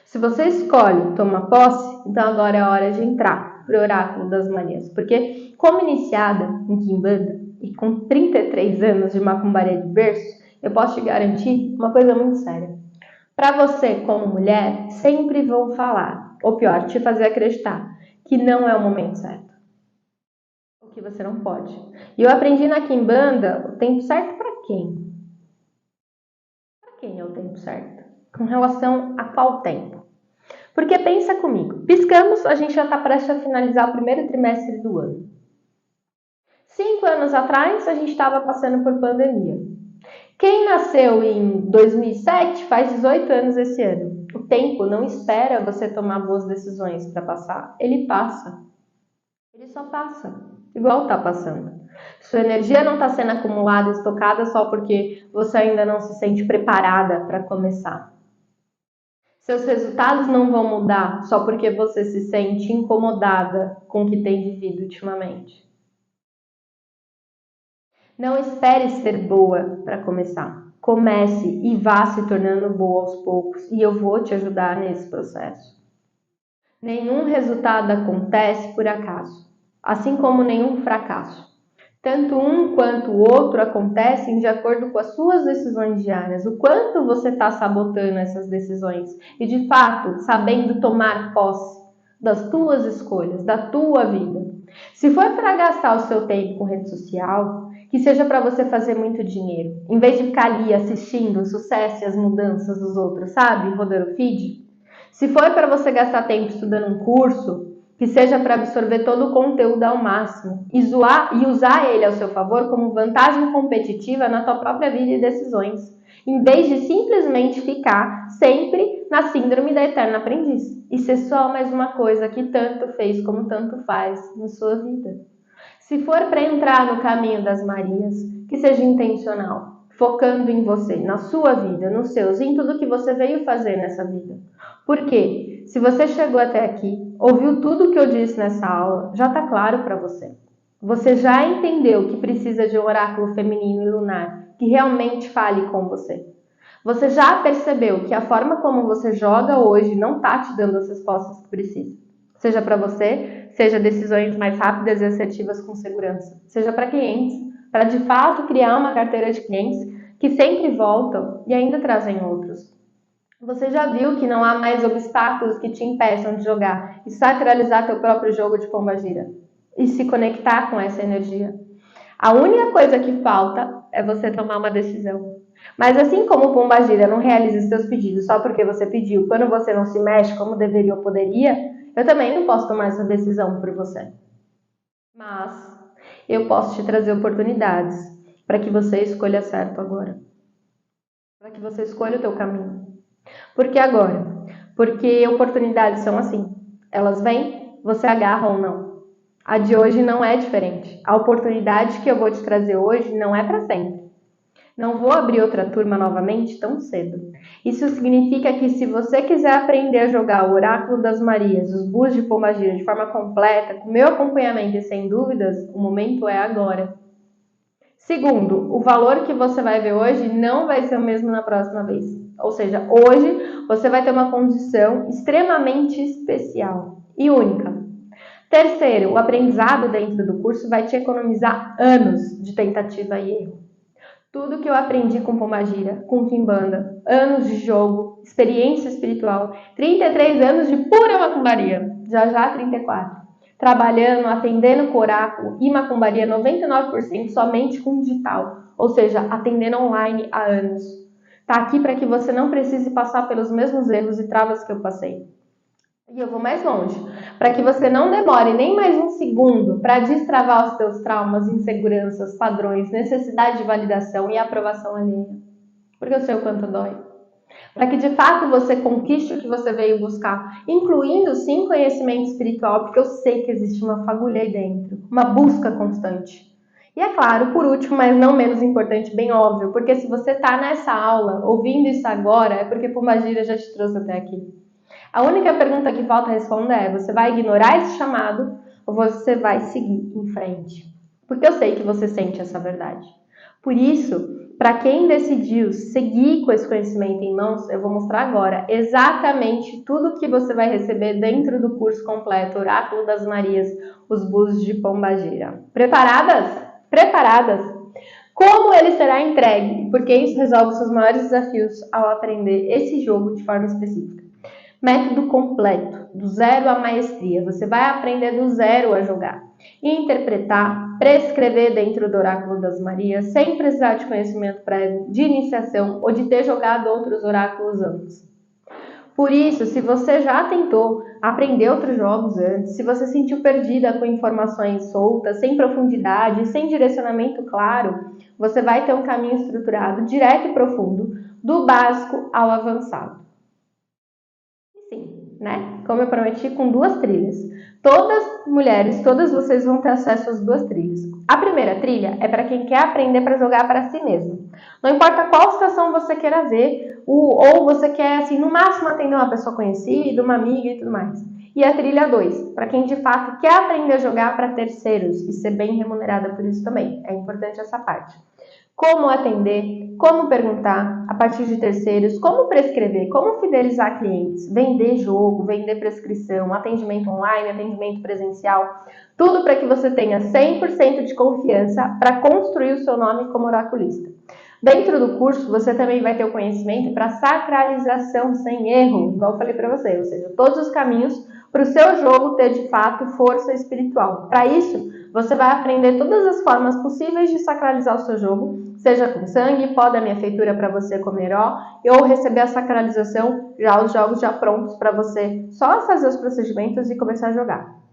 Speaker 1: Se você escolhe tomar posse, então agora é a hora de entrar para o Oráculo das Marias. Porque como iniciada em Quimbanda, e com 33 anos de macumbaria de berço, eu posso te garantir uma coisa muito séria. Para você, como mulher, sempre vão falar, ou pior, te fazer acreditar, que não é o momento certo. O que você não pode. E eu aprendi na Quimbanda o tempo certo para quem? Para quem é o tempo certo? Com relação a qual tempo? Porque pensa comigo, piscamos, a gente já está prestes a finalizar o primeiro trimestre do ano. 5 anos atrás, a gente estava passando por pandemia. Quem nasceu em 2007 faz 18 anos esse ano. O tempo não espera você tomar boas decisões para passar. Ele passa. Ele só passa. Igual está passando. Sua energia não está sendo acumulada, estocada só porque você ainda não se sente preparada para começar. Seus resultados não vão mudar só porque você se sente incomodada com o que tem vivido ultimamente. Não espere ser boa para começar. Comece e vá se tornando boa aos poucos e eu vou te ajudar nesse processo. Nenhum resultado acontece por acaso, assim como nenhum fracasso. Tanto um quanto o outro acontecem de acordo com as suas decisões diárias. O quanto você está sabotando essas decisões e, de fato, sabendo tomar posse das tuas escolhas, da tua vida. Se for para gastar o seu tempo com rede social, que seja para você fazer muito dinheiro, em vez de ficar ali assistindo o sucesso e as mudanças dos outros, sabe? Rodando o feed. Se for para você gastar tempo estudando um curso, que seja para absorver todo o conteúdo ao máximo e usar ele ao seu favor como vantagem competitiva na tua própria vida e decisões, em vez de simplesmente ficar sempre na síndrome da eterna aprendiz e ser só mais uma coisa que tanto fez como tanto faz na sua vida. Se for para entrar no caminho das Marias, que seja intencional, focando em você, na sua vida, nos seus, em tudo que você veio fazer nessa vida. Por quê? Se você chegou até aqui, ouviu tudo que eu disse nessa aula, já está claro para você. Você já entendeu que precisa de um oráculo feminino e lunar que realmente fale com você. Você já percebeu que a forma como você joga hoje não está te dando as respostas que precisa. Seja para você, seja decisões mais rápidas e assertivas com segurança. Seja para clientes, para de fato criar uma carteira de clientes que sempre voltam e ainda trazem outros. Você já viu que não há mais obstáculos que te impeçam de jogar e sacralizar teu próprio jogo de pombagira e se conectar com essa energia. A única coisa que falta é você tomar uma decisão. Mas assim como o pombagira não realiza seus pedidos só porque você pediu, quando você não se mexe como deveria ou poderia, eu também não posso tomar essa decisão por você. Mas eu posso te trazer oportunidades para que você escolha certo agora. Para que você escolha o teu caminho. Por que agora? Porque oportunidades são assim. Elas vêm, você agarra ou não. A de hoje não é diferente. A oportunidade que eu vou te trazer hoje não é para sempre. Não vou abrir outra turma novamente tão cedo. Isso significa que se você quiser aprender a jogar o Oráculo das Marias, os Búzios de Pombagira de forma completa, com meu acompanhamento e sem dúvidas, o momento é agora. Segundo, o valor que você vai ver hoje não vai ser o mesmo na próxima vez. Ou seja, hoje você vai ter uma condição extremamente especial e única. Terceiro, o aprendizado dentro do curso vai te economizar anos de tentativa e erro. Tudo que eu aprendi com Pombagira, com Quimbanda, anos de jogo, experiência espiritual, 33 anos de pura macumbaria, já 34. Trabalhando, atendendo com oráculo e macumbaria 99% somente com digital, ou seja, atendendo online há anos. Tá aqui para que você não precise passar pelos mesmos erros e travas que eu passei. E eu vou mais longe, para que você não demore nem mais um segundo para destravar os seus traumas, inseguranças, padrões, necessidade de validação e aprovação alheia. Porque eu sei o quanto dói. Para que de fato você conquiste o que você veio buscar, incluindo sim conhecimento espiritual, porque eu sei que existe uma fagulha aí dentro, uma busca constante. E é claro, por último, mas não menos importante, bem óbvio, porque se você está nessa aula, ouvindo isso agora, é porque Pombagira já te trouxe até aqui. A única pergunta que falta responder é: você vai ignorar esse chamado ou você vai seguir em frente? Porque eu sei que você sente essa verdade. Por isso, para quem decidiu seguir com esse conhecimento em mãos, eu vou mostrar agora exatamente tudo que você vai receber dentro do curso completo Oráculo das Marias, os Búzios de Pombagira. Preparadas? Preparadas? Como ele será entregue? Porque isso resolve os seus maiores desafios ao aprender esse jogo de forma específica. Método completo, do zero à maestria. Você vai aprender do zero a jogar. Interpretar, prescrever dentro do Oráculo das Marias, sem precisar de conhecimento prévio, de iniciação ou de ter jogado outros oráculos antes. Por isso, se você já tentou aprender outros jogos antes, se você se sentiu perdida com informações soltas, sem profundidade, sem direcionamento claro, você vai ter um caminho estruturado, direto e profundo, do básico ao avançado. Sim, né? Como eu prometi, com 2 trilhas. Todas mulheres, todas vocês vão ter acesso às 2 trilhas. A primeira trilha é para quem quer aprender para jogar para si mesmo. Não importa qual situação você queira ver, ou você quer, assim, no máximo atender uma pessoa conhecida, uma amiga e tudo mais. E a trilha 2, para quem de fato quer aprender a jogar para terceiros e ser bem remunerada por isso também. É importante essa parte. Como atender, como perguntar a partir de terceiros, como prescrever, como fidelizar clientes, vender jogo, vender prescrição, atendimento online, atendimento presencial, tudo para que você tenha 100% de confiança para construir o seu nome como oraculista. Dentro do curso, você também vai ter o conhecimento para sacralização sem erro, igual eu falei para você, ou seja, todos os caminhos para o seu jogo ter de fato força espiritual. Para isso, você vai aprender todas as formas possíveis de sacralizar o seu jogo, seja com sangue, pó da minha feitura para você comer ou receber a sacralização, já os jogos já prontos para você só fazer os procedimentos e começar a jogar.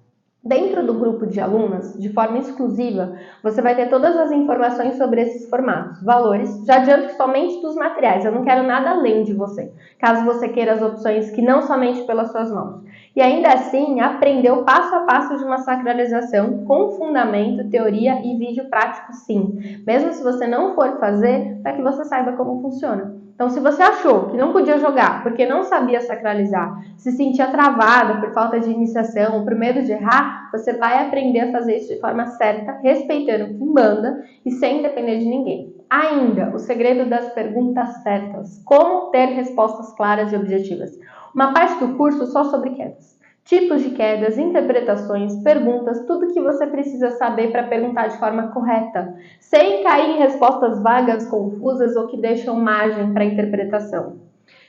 Speaker 1: Dentro do grupo de alunas, de forma exclusiva, você vai ter todas as informações sobre esses formatos, valores. Já adianto somente dos materiais, eu não quero nada além de você, caso você queira as opções que não somente pelas suas mãos. E ainda assim, aprender o passo a passo de uma sacralização com fundamento, teoria e vídeo prático sim. Mesmo se você não for fazer, para que você saiba como funciona. Então, se você achou que não podia jogar porque não sabia sacralizar, se sentia travada por falta de iniciação, por medo de errar, você vai aprender a fazer isso de forma certa, respeitando quem manda e sem depender de ninguém. Ainda, o segredo das perguntas certas. Como ter respostas claras e objetivas. Uma parte do curso só sobre quedas. Tipos de quedas, interpretações, perguntas, tudo que você precisa saber para perguntar de forma correta, sem cair em respostas vagas, confusas ou que deixam margem para interpretação.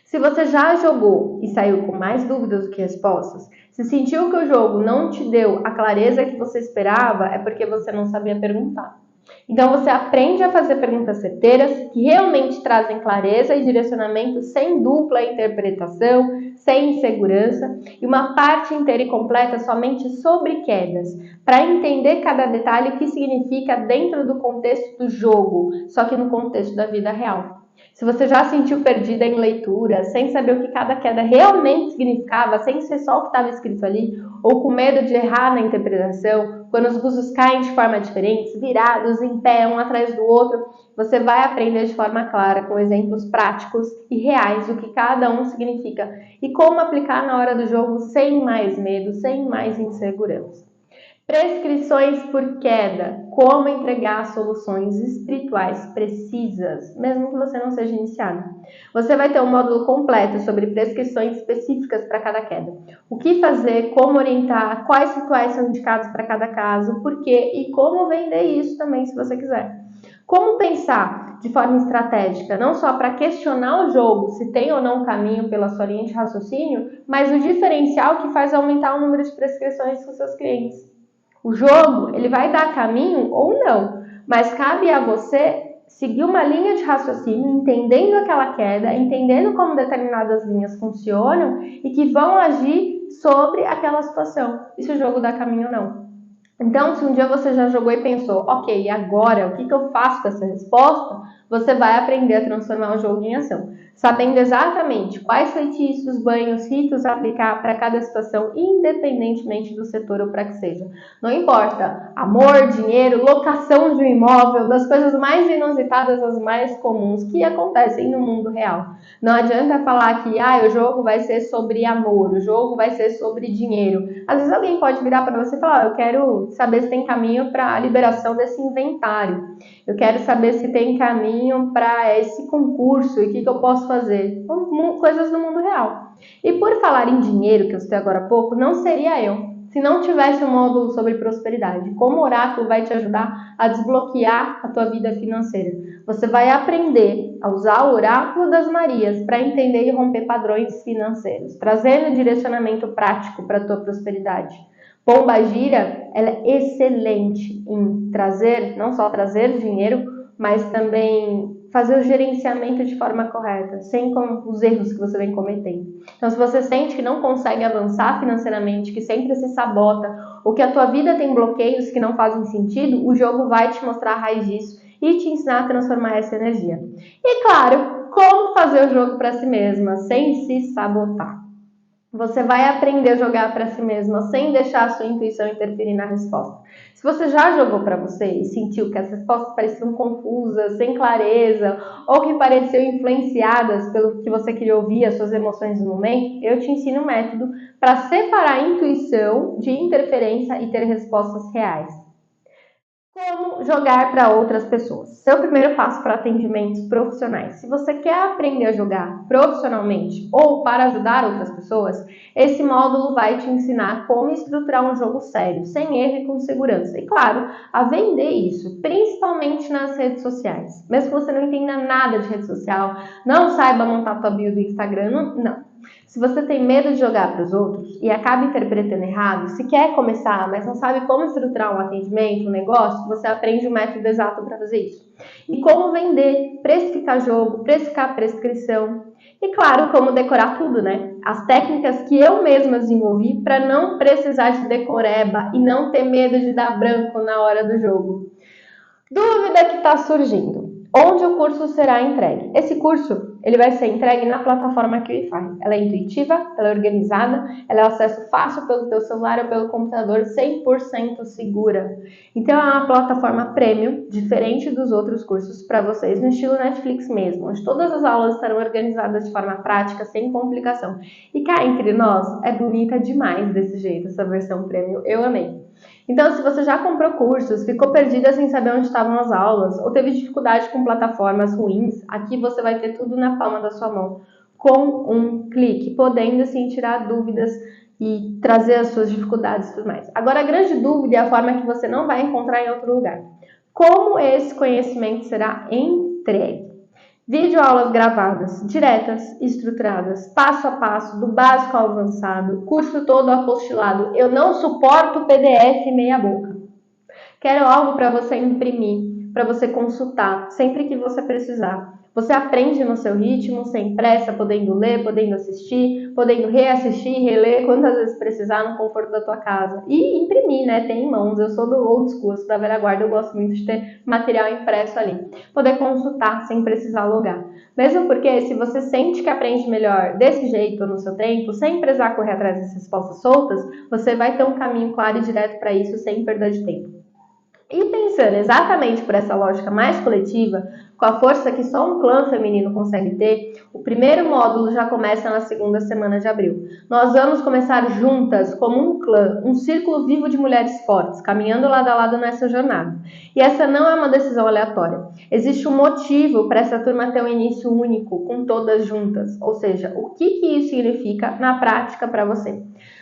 Speaker 1: Se você já jogou e saiu com mais dúvidas do que respostas, se sentiu que o jogo não te deu a clareza que você esperava, é porque você não sabia perguntar. Então você aprende a fazer perguntas certeiras que realmente trazem clareza e direcionamento sem dupla interpretação, sem insegurança e uma parte inteira e completa somente sobre quedas, para entender cada detalhe o que significa dentro do contexto do jogo, só que no contexto da vida real. Se você já se sentiu perdida em leitura, sem saber o que cada queda realmente significava, sem ser só o que estava escrito ali, ou com medo de errar na interpretação, quando os búzios caem de forma diferente, virados, em pé, um atrás do outro, você vai aprender de forma clara, com exemplos práticos e reais, o que cada um significa e como aplicar na hora do jogo sem mais medo, sem mais insegurança. Prescrições por queda. Como entregar soluções espirituais precisas, mesmo que você não seja iniciado. Você vai ter um módulo completo sobre prescrições específicas para cada queda. O que fazer, como orientar, quais rituais são indicados para cada caso, por quê e como vender isso também, se você quiser. Como pensar de forma estratégica, não só para questionar o jogo, se tem ou não caminho pela sua linha de raciocínio, mas o diferencial que faz aumentar o número de prescrições com seus clientes. O jogo, ele vai dar caminho ou não, mas cabe a você seguir uma linha de raciocínio, entendendo aquela queda, entendendo como determinadas linhas funcionam e que vão agir sobre aquela situação, e se o jogo dá caminho ou não. Então, se um dia você já jogou e pensou, ok, agora o que eu faço com essa resposta? Você vai aprender a transformar o jogo em ação, sabendo exatamente quais feitiços, banhos, ritos aplicar para cada situação, independentemente do setor ou para que seja. Não importa, amor, dinheiro, locação de um imóvel, das coisas mais inusitadas, as mais comuns que acontecem no mundo real. Não adianta falar que o jogo vai ser sobre amor, o jogo vai ser sobre dinheiro. Às vezes alguém pode virar para você e falar, eu quero saber se tem caminho para a liberação desse inventário. Eu quero saber se tem caminho para esse concurso e o que eu posso fazer. Coisas do mundo real. E por falar em dinheiro, que eu citei agora há pouco, não seria eu se não tivesse um módulo sobre prosperidade. Como o oráculo vai te ajudar a desbloquear a tua vida financeira. Você vai aprender a usar o oráculo das Marias para entender e romper padrões financeiros, trazendo direcionamento prático para a tua prosperidade. Pombagira, ela é excelente em trazer, não só trazer dinheiro, mas também fazer o gerenciamento de forma correta, sem os erros que você vem cometendo. Então, se você sente que não consegue avançar financeiramente, que sempre se sabota, ou que a tua vida tem bloqueios que não fazem sentido, o jogo vai te mostrar a raiz disso e te ensinar a transformar essa energia. E claro, como fazer o jogo para si mesma, sem se sabotar. Você vai aprender a jogar para si mesma sem deixar a sua intuição interferir na resposta. Se você já jogou para você e sentiu que as respostas pareciam confusas, sem clareza, ou que pareciam influenciadas pelo que você queria ouvir, as suas emoções no momento, eu te ensino um método para separar a intuição de interferência e ter respostas reais. Como jogar para outras pessoas? Seu primeiro passo para atendimentos profissionais. Se você quer aprender a jogar profissionalmente ou para ajudar outras pessoas, esse módulo vai te ensinar como estruturar um jogo sério, sem erro e com segurança. E claro, a vender isso, principalmente nas redes sociais. Mesmo que você não entenda nada de rede social, não saiba montar tua bio do Instagram, não. Se você tem medo de jogar para os outros e acaba interpretando errado, se quer começar, mas não sabe como estruturar um atendimento, um negócio, você aprende o método exato para fazer isso. E como vender, precificar jogo, precificar prescrição. E claro, como decorar tudo, né? As técnicas que eu mesma desenvolvi para não precisar de decoreba e não ter medo de dar branco na hora do jogo. Dúvida que está surgindo. Onde o curso será entregue? Esse curso ele vai ser entregue na plataforma QIFI. Ela é intuitiva, ela é organizada, ela é acesso fácil pelo teu celular ou pelo computador, 100% segura. Então é uma plataforma premium, diferente dos outros cursos para vocês, no estilo Netflix mesmo, onde todas as aulas estarão organizadas de forma prática, sem complicação. E cá entre nós, é bonita demais desse jeito, essa versão premium, eu amei. Então, se você já comprou cursos, ficou perdida sem saber onde estavam as aulas, ou teve dificuldade com plataformas ruins, aqui você vai ter tudo na palma da sua mão, com um clique, podendo assim tirar dúvidas e trazer as suas dificuldades e tudo mais. Agora, a grande dúvida é a forma que você não vai encontrar em outro lugar. Como esse conhecimento será entregue? Videoaulas gravadas, diretas, estruturadas, passo a passo, do básico ao avançado, curso todo apostilado. Eu não suporto PDF meia boca. Quero algo para você imprimir, para você consultar, sempre que você precisar. Você aprende no seu ritmo, sem pressa, podendo ler, podendo assistir, podendo reassistir, reler, quantas vezes precisar no conforto da tua casa. E imprimir, né? Ter em mãos. Eu sou do old school, sou da velha guarda, eu gosto muito de ter material impresso ali. Poder consultar sem precisar logar. Mesmo porque se você sente que aprende melhor desse jeito no seu tempo, sem precisar correr atrás das respostas soltas, você vai ter um caminho claro e direto para isso sem perda de tempo. E pensando exatamente por essa lógica mais coletiva, com a força que só um clã feminino consegue ter, o primeiro módulo já começa na segunda semana de abril. Nós vamos começar juntas, como um clã, um círculo vivo de mulheres fortes, caminhando lado a lado nessa jornada. E essa não é uma decisão aleatória. Existe um motivo para essa turma ter um início único, com todas juntas. Ou seja, o que isso significa na prática para você?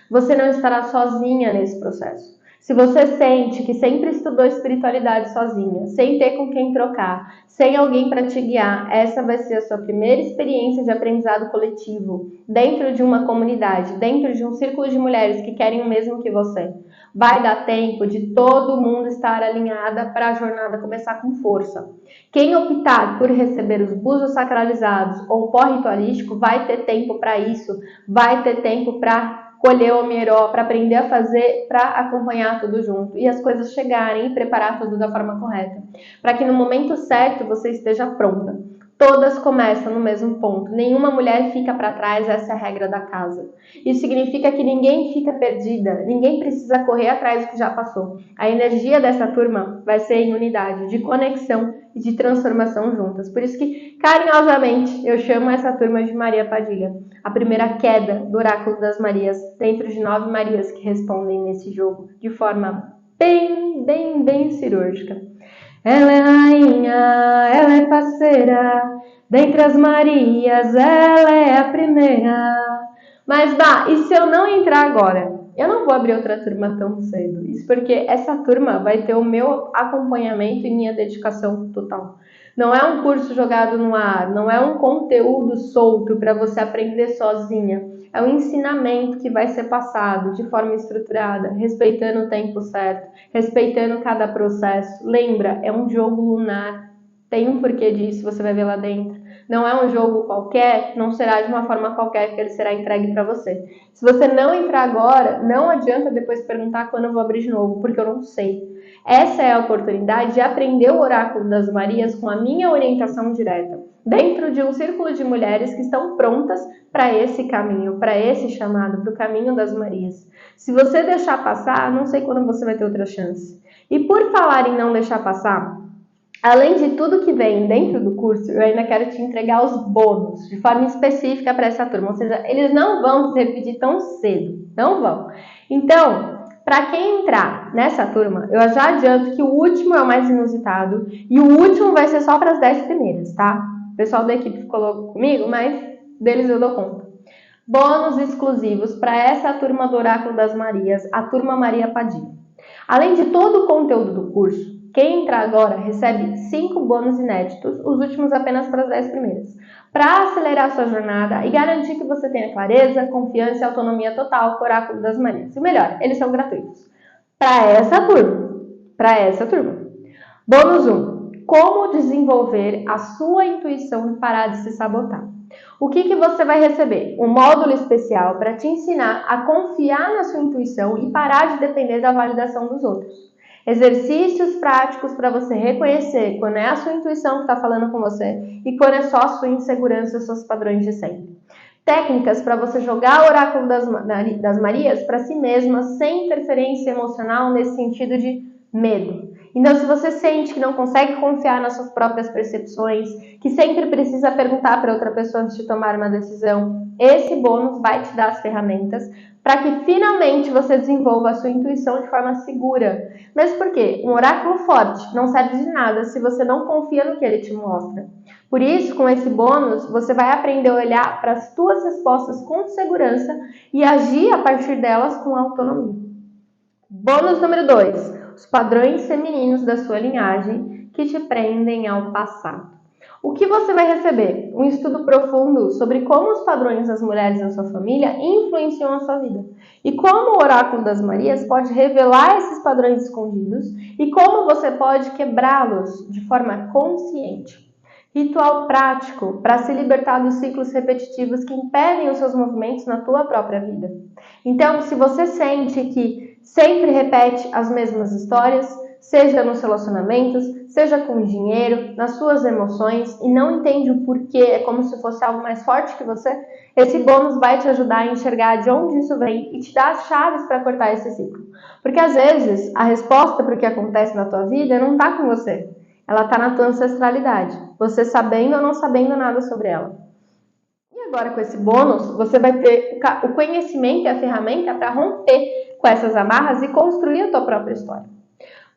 Speaker 1: Você não estará sozinha nesse processo. Se você sente que sempre estudou espiritualidade sozinha, sem ter com quem trocar, sem alguém para te guiar, essa vai ser a sua primeira experiência de aprendizado coletivo, dentro de uma comunidade, dentro de um círculo de mulheres que querem o mesmo que você. Vai dar tempo de todo mundo estar alinhada para a jornada começar com força. Quem optar por receber os búzios sacralizados ou pó ritualístico vai ter tempo para isso, vai ter tempo para colher o mieró, para aprender a fazer, para acompanhar tudo junto e as coisas chegarem e preparar tudo da forma correta, para que no momento certo você esteja pronta. Todas começam no mesmo ponto, nenhuma mulher fica para trás, essa é a regra da casa. Isso significa que ninguém fica perdida, ninguém precisa correr atrás do que já passou. A energia dessa turma vai ser em unidade, de conexão e de transformação juntas. Por isso que, carinhosamente, eu chamo essa turma de Maria Padilha, a primeira queda do Oráculo das Marias, dentro de 9 Marias que respondem nesse jogo, de forma bem cirúrgica. Ela é rainha, ela é parceira, dentre as Marias, ela é a primeira. Mas, e se eu não entrar agora? Eu não vou abrir outra turma tão cedo. Isso porque essa turma vai ter o meu acompanhamento e minha dedicação total. Não é um curso jogado no ar, não é um conteúdo solto para você aprender sozinha. É um ensinamento que vai ser passado de forma estruturada, respeitando o tempo certo, respeitando cada processo. Lembra, é um jogo lunar, tem um porquê disso, você vai ver lá dentro. Não é um jogo qualquer, não será de uma forma qualquer que ele será entregue para você. Se você não entrar agora, não adianta depois perguntar quando eu vou abrir de novo, porque eu não sei. Essa é a oportunidade de aprender o Oráculo das Marias com a minha orientação direta, dentro de um círculo de mulheres que estão prontas para esse caminho, para esse chamado, para o caminho das Marias. Se você deixar passar, não sei quando você vai ter outra chance. E por falar em não deixar passar, além de tudo que vem dentro do curso, eu ainda quero te entregar os bônus de forma específica para essa turma. Ou seja, eles não vão se repetir tão cedo. Não vão. Então, para quem entrar nessa turma, eu já adianto que o último é o mais inusitado e o último vai ser só para as 10 primeiras, tá? O pessoal da equipe ficou louco comigo, mas deles eu dou conta. Bônus exclusivos para essa turma do Oráculo das Marias, a turma Maria Padilha. Além de todo o conteúdo do curso, quem entrar agora recebe 5 bônus inéditos, os últimos apenas para as 10 primeiras, para acelerar sua jornada e garantir que você tenha clareza, confiança e autonomia total com o Oráculo das Marias. E o melhor, eles são gratuitos. Para essa turma. Bônus 1. Como desenvolver a sua intuição e parar de se sabotar. O que você vai receber? Um módulo especial para te ensinar a confiar na sua intuição e parar de depender da validação dos outros. Exercícios práticos para você reconhecer quando é a sua intuição que está falando com você e quando é só a sua insegurança e seus padrões de sempre. Técnicas para você jogar o Oráculo das Marias para si mesma sem interferência emocional nesse sentido de medo. Então, se você sente que não consegue confiar nas suas próprias percepções, que sempre precisa perguntar para outra pessoa antes de tomar uma decisão, esse bônus vai te dar as ferramentas para que finalmente você desenvolva a sua intuição de forma segura. Mas por quê? Um oráculo forte não serve de nada se você não confia no que ele te mostra. Por isso, com esse bônus, você vai aprender a olhar para as suas respostas com segurança e agir a partir delas com autonomia. Bônus número 2. Os padrões femininos da sua linhagem que te prendem ao passado. O que você vai receber? Um estudo profundo sobre como os padrões das mulheres na sua família influenciam a sua vida. E como o Oráculo das Marias pode revelar esses padrões escondidos e como você pode quebrá-los de forma consciente. Ritual prático para se libertar dos ciclos repetitivos que impedem os seus movimentos na tua própria vida. Então, se você sente que sempre repete as mesmas histórias, seja nos relacionamentos, seja com dinheiro, nas suas emoções, e não entende o porquê, é como se fosse algo mais forte que você, esse bônus vai te ajudar a enxergar de onde isso vem e te dar as chaves para cortar esse ciclo. Porque às vezes a resposta para o que acontece na tua vida não está com você, ela está na tua ancestralidade, você sabendo ou não sabendo nada sobre ela. E agora com esse bônus, você vai ter o conhecimento e a ferramenta para romper com essas amarras e construir a tua própria história.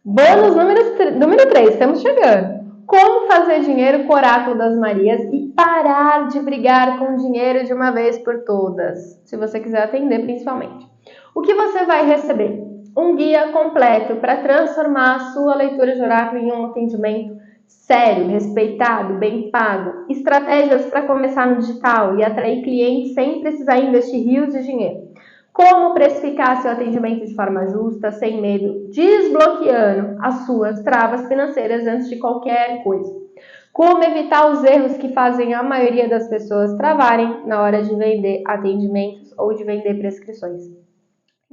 Speaker 1: Bônus número 3, estamos chegando. Como fazer dinheiro com o Oráculo das Marias e parar de brigar com dinheiro de uma vez por todas, se você quiser atender principalmente. O que você vai receber? Um guia completo para transformar a sua leitura de oráculo em um atendimento sério, respeitado, bem pago. Estratégias para começar no digital e atrair clientes sem precisar investir rios de dinheiro. Como precificar seu atendimento de forma justa, sem medo, desbloqueando as suas travas financeiras antes de qualquer coisa. Como evitar os erros que fazem a maioria das pessoas travarem na hora de vender atendimentos ou de vender prescrições.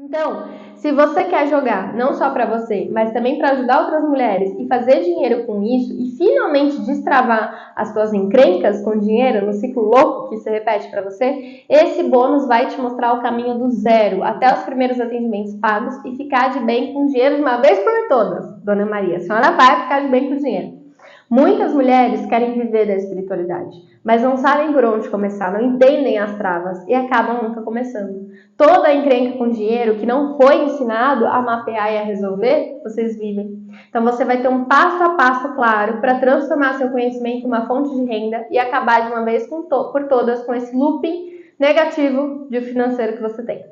Speaker 1: Então, se você quer jogar não só para você, mas também para ajudar outras mulheres e fazer dinheiro com isso e finalmente destravar as suas encrencas com dinheiro no ciclo louco que se repete para você, esse bônus vai te mostrar o caminho do zero até os primeiros atendimentos pagos e ficar de bem com dinheiro de uma vez por todas. Dona Maria, a senhora vai ficar de bem com dinheiro. Muitas mulheres querem viver da espiritualidade, mas não sabem por onde começar, não entendem as travas e acabam nunca começando. Toda a encrenca com dinheiro que não foi ensinado a mapear e a resolver, vocês vivem. Então você vai ter um passo a passo claro para transformar seu conhecimento em uma fonte de renda e acabar de uma vez por todas com esse looping negativo de financeiro que você tem.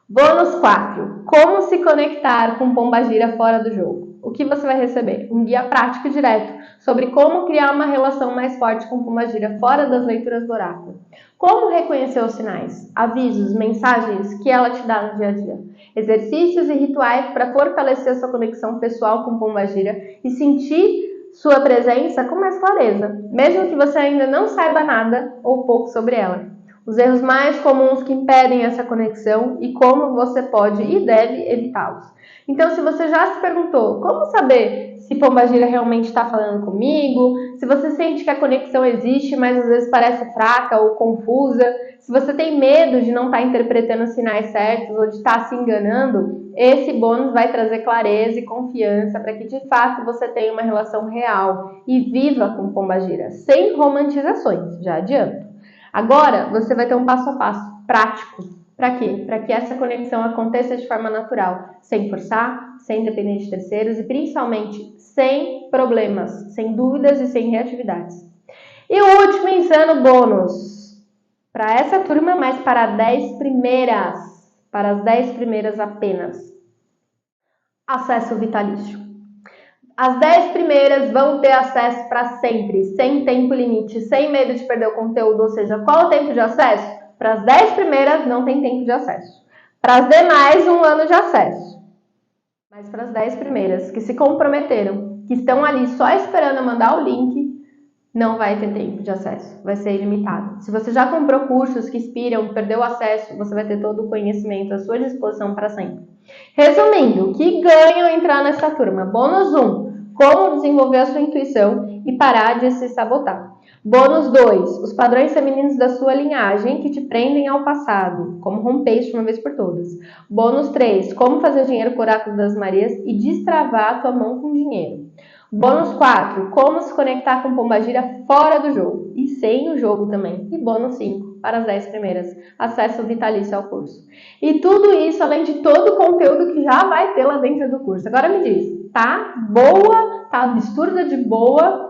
Speaker 1: Bônus 4. Como se conectar com pombagira fora do jogo. O que você vai receber? Um guia prático e direto sobre como criar uma relação mais forte com pombagira fora das leituras do oráculo. Como reconhecer os sinais, avisos, mensagens que ela te dá no dia a dia. Exercícios e rituais para fortalecer a sua conexão pessoal com pombagira e sentir sua presença com mais clareza, mesmo que você ainda não saiba nada ou pouco sobre ela. Os erros mais comuns que impedem essa conexão e como você pode e deve evitá-los. Então, se você já se perguntou como saber se pombagira realmente está falando comigo, se você sente que a conexão existe, mas às vezes parece fraca ou confusa, se você tem medo de não estar interpretando os sinais certos ou de estar se enganando, esse bônus vai trazer clareza e confiança para que de fato você tenha uma relação real e viva com pombagira, sem romantizações, já adianto. Agora, você vai ter um passo a passo prático. Para quê? Para que essa conexão aconteça de forma natural, sem forçar, sem depender de terceiros e principalmente sem problemas, sem dúvidas e sem reatividades. E o último insano bônus para essa turma, mas para 10 primeiras, para as 10 primeiras apenas. Acesso vitalício. As 10 primeiras vão ter acesso para sempre, sem tempo limite, sem medo de perder o conteúdo, ou seja, qual o tempo de acesso? Para as 10 primeiras não tem tempo de acesso. Para as demais, 1 ano de acesso. Mas para as 10 primeiras que se comprometeram, que estão ali só esperando eu mandar o link, não vai ter tempo de acesso, vai ser ilimitado. Se você já comprou cursos que inspiram, perdeu o acesso, você vai ter todo o conhecimento à sua disposição para sempre. Resumindo, o que ganham entrar nessa turma? Bônus 1, como desenvolver a sua intuição e parar de se sabotar. Bônus 2, os padrões femininos da sua linhagem que te prendem ao passado, como romper isso de uma vez por todas. Bônus 3, como fazer dinheiro com o Oráculo das Marias e destravar a tua mão com dinheiro. Bônus 4, como se conectar com pombagira fora do jogo e sem o jogo também. E bônus 5, para as 10 primeiras, acesso vitalício ao curso. E tudo isso além de todo o conteúdo que já vai ter lá dentro do curso. Agora me diz, tá boa, tá absurda de boa?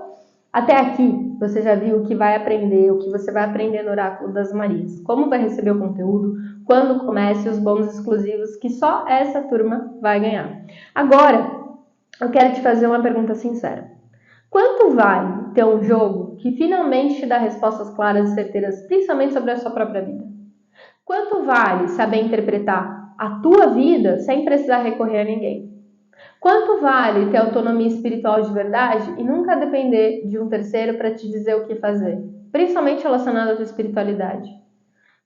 Speaker 1: Até aqui você já viu o que vai aprender, o que você vai aprender no Oráculo das Marias, como vai receber o conteúdo, quando começa e os bônus exclusivos que só essa turma vai ganhar. Agora, eu quero te fazer uma pergunta sincera. Quanto vale ter um jogo que finalmente te dá respostas claras e certeiras, principalmente sobre a sua própria vida? Quanto vale saber interpretar a tua vida sem precisar recorrer a ninguém? Quanto vale ter autonomia espiritual de verdade e nunca depender de um terceiro para te dizer o que fazer, principalmente relacionado à tua espiritualidade?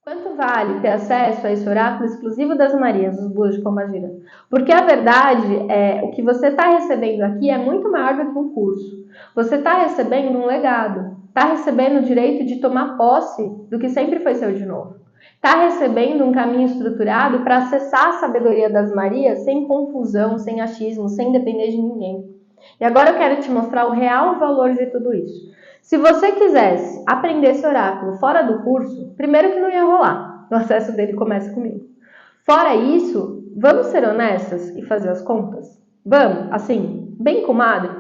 Speaker 1: Quanto vale ter acesso a esse oráculo exclusivo das Marias, os Búzios de Pombagira? Porque a verdade é, o que você está recebendo aqui é muito maior do que um curso. Você está recebendo um legado, está recebendo o direito de tomar posse do que sempre foi seu de novo. Está recebendo um caminho estruturado para acessar a sabedoria das Marias sem confusão, sem achismo, sem depender de ninguém. E agora eu quero te mostrar o real valor de tudo isso. Se você quisesse aprender esse oráculo fora do curso, primeiro que não ia rolar. O acesso dele começa comigo. Fora isso, vamos ser honestas e fazer as contas? Vamos, assim, bem comadre?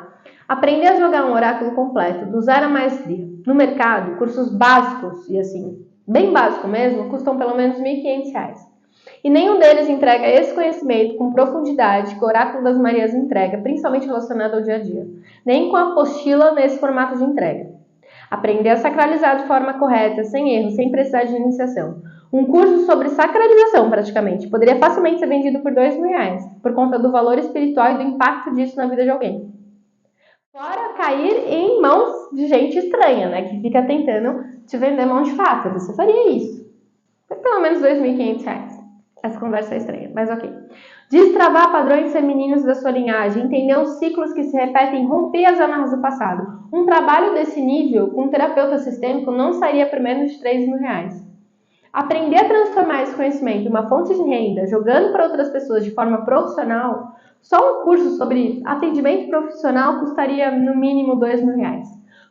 Speaker 1: Aprender a jogar um oráculo completo, do zero a maestria. No mercado, cursos básicos e assim, bem básico mesmo, custam pelo menos R$ 1.500. E nenhum deles entrega esse conhecimento com profundidade que o Oráculo das Marias entrega, principalmente relacionado ao dia a dia. Nem com a apostila nesse formato de entrega. Aprender a sacralizar de forma correta, sem erro, sem precisar de iniciação. Um curso sobre sacralização, praticamente, poderia facilmente ser vendido por R$ 2.000, por conta do valor espiritual e do impacto disso na vida de alguém. Fora cair em mãos de gente estranha, né? Que fica tentando te vender mão de faca. Você faria isso. Por pelo menos R$ 2.500. Essa conversa é estranha, mas ok. Destravar padrões femininos da sua linhagem, entender os ciclos que se repetem, romper as amarras do passado. Um trabalho desse nível com um terapeuta sistêmico não sairia por menos de R$ 3.000. Aprender a transformar esse conhecimento em uma fonte de renda, jogando para outras pessoas de forma profissional, só um curso sobre atendimento profissional custaria no mínimo R$ 2.000.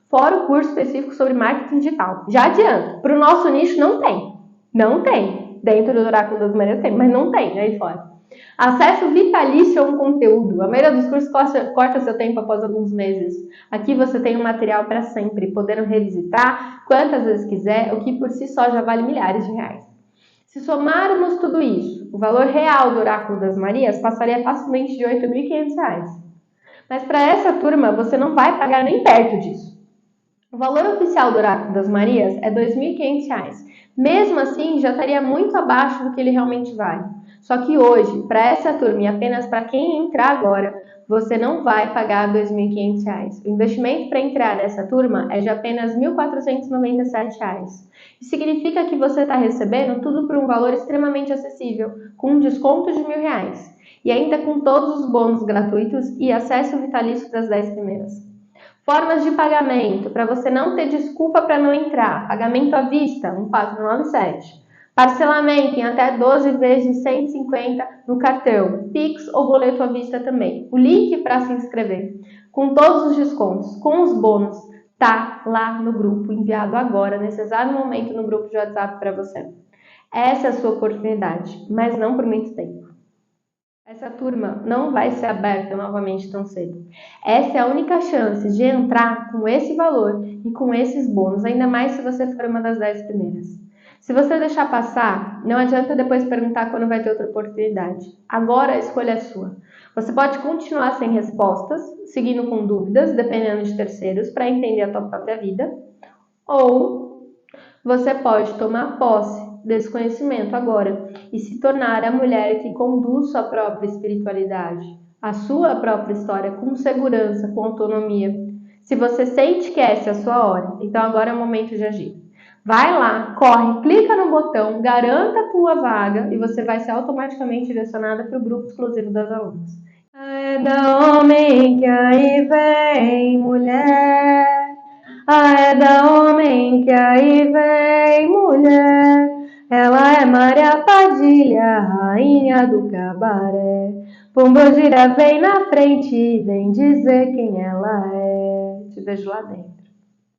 Speaker 1: Fora o curso específico sobre marketing digital. Já adianto, para o nosso nicho não tem. Não tem. Dentro do Oráculo das Marias tem, mas não tem aí fora. Acesso vitalício a um conteúdo. A maioria dos cursos corta seu tempo após alguns meses. Aqui você tem um material para sempre, podendo revisitar quantas vezes quiser, o que por si só já vale milhares de reais. Se somarmos tudo isso, o valor real do Oráculo das Marias passaria facilmente de R$ 8.500. Mas para essa turma, você não vai pagar nem perto disso. O valor oficial do Oráculo das Marias é R$ 2.500. Mesmo assim, já estaria muito abaixo do que ele realmente vale. Só que hoje, para essa turma e apenas para quem entrar agora, você não vai pagar R$ 2.500. O investimento para entrar nessa turma é de apenas R$ 1.497. Isso significa que você está recebendo tudo por um valor extremamente acessível, com um desconto de R$ 1.000. E ainda com todos os bônus gratuitos e acesso vitalício das 10 primeiras. Formas de pagamento, para você não ter desculpa para não entrar. Pagamento à vista, 1497. Parcelamento em até 12 vezes de 150 no cartão. Pix ou boleto à vista também. O link para se inscrever, com todos os descontos, com os bônus, tá lá no grupo, enviado agora, nesse exato momento, no grupo de WhatsApp para você. Essa é a sua oportunidade, mas não por muito tempo. Essa turma não vai ser aberta novamente tão cedo. Essa é a única chance de entrar com esse valor e com esses bônus, ainda mais se você for uma das 10 primeiras. Se você deixar passar, não adianta depois perguntar quando vai ter outra oportunidade. Agora a escolha é sua. Você pode continuar sem respostas, seguindo com dúvidas, dependendo de terceiros, para entender a tua própria vida, ou você pode tomar posse desse conhecimento agora e se tornar a mulher que conduz sua própria espiritualidade, a sua própria história com segurança, com autonomia. Se você sente que essa é a sua hora, então agora é o momento de agir. Vai lá, corre, clica no botão, garanta a tua vaga e você vai ser automaticamente direcionada para o grupo exclusivo das alunas. É da homem que aí vem mulher. É da homem que aí vem mulher. Ela é Maria Padilha, rainha do cabaré. Pombogira vem na frente, vem dizer quem ela é. Te vejo lá dentro.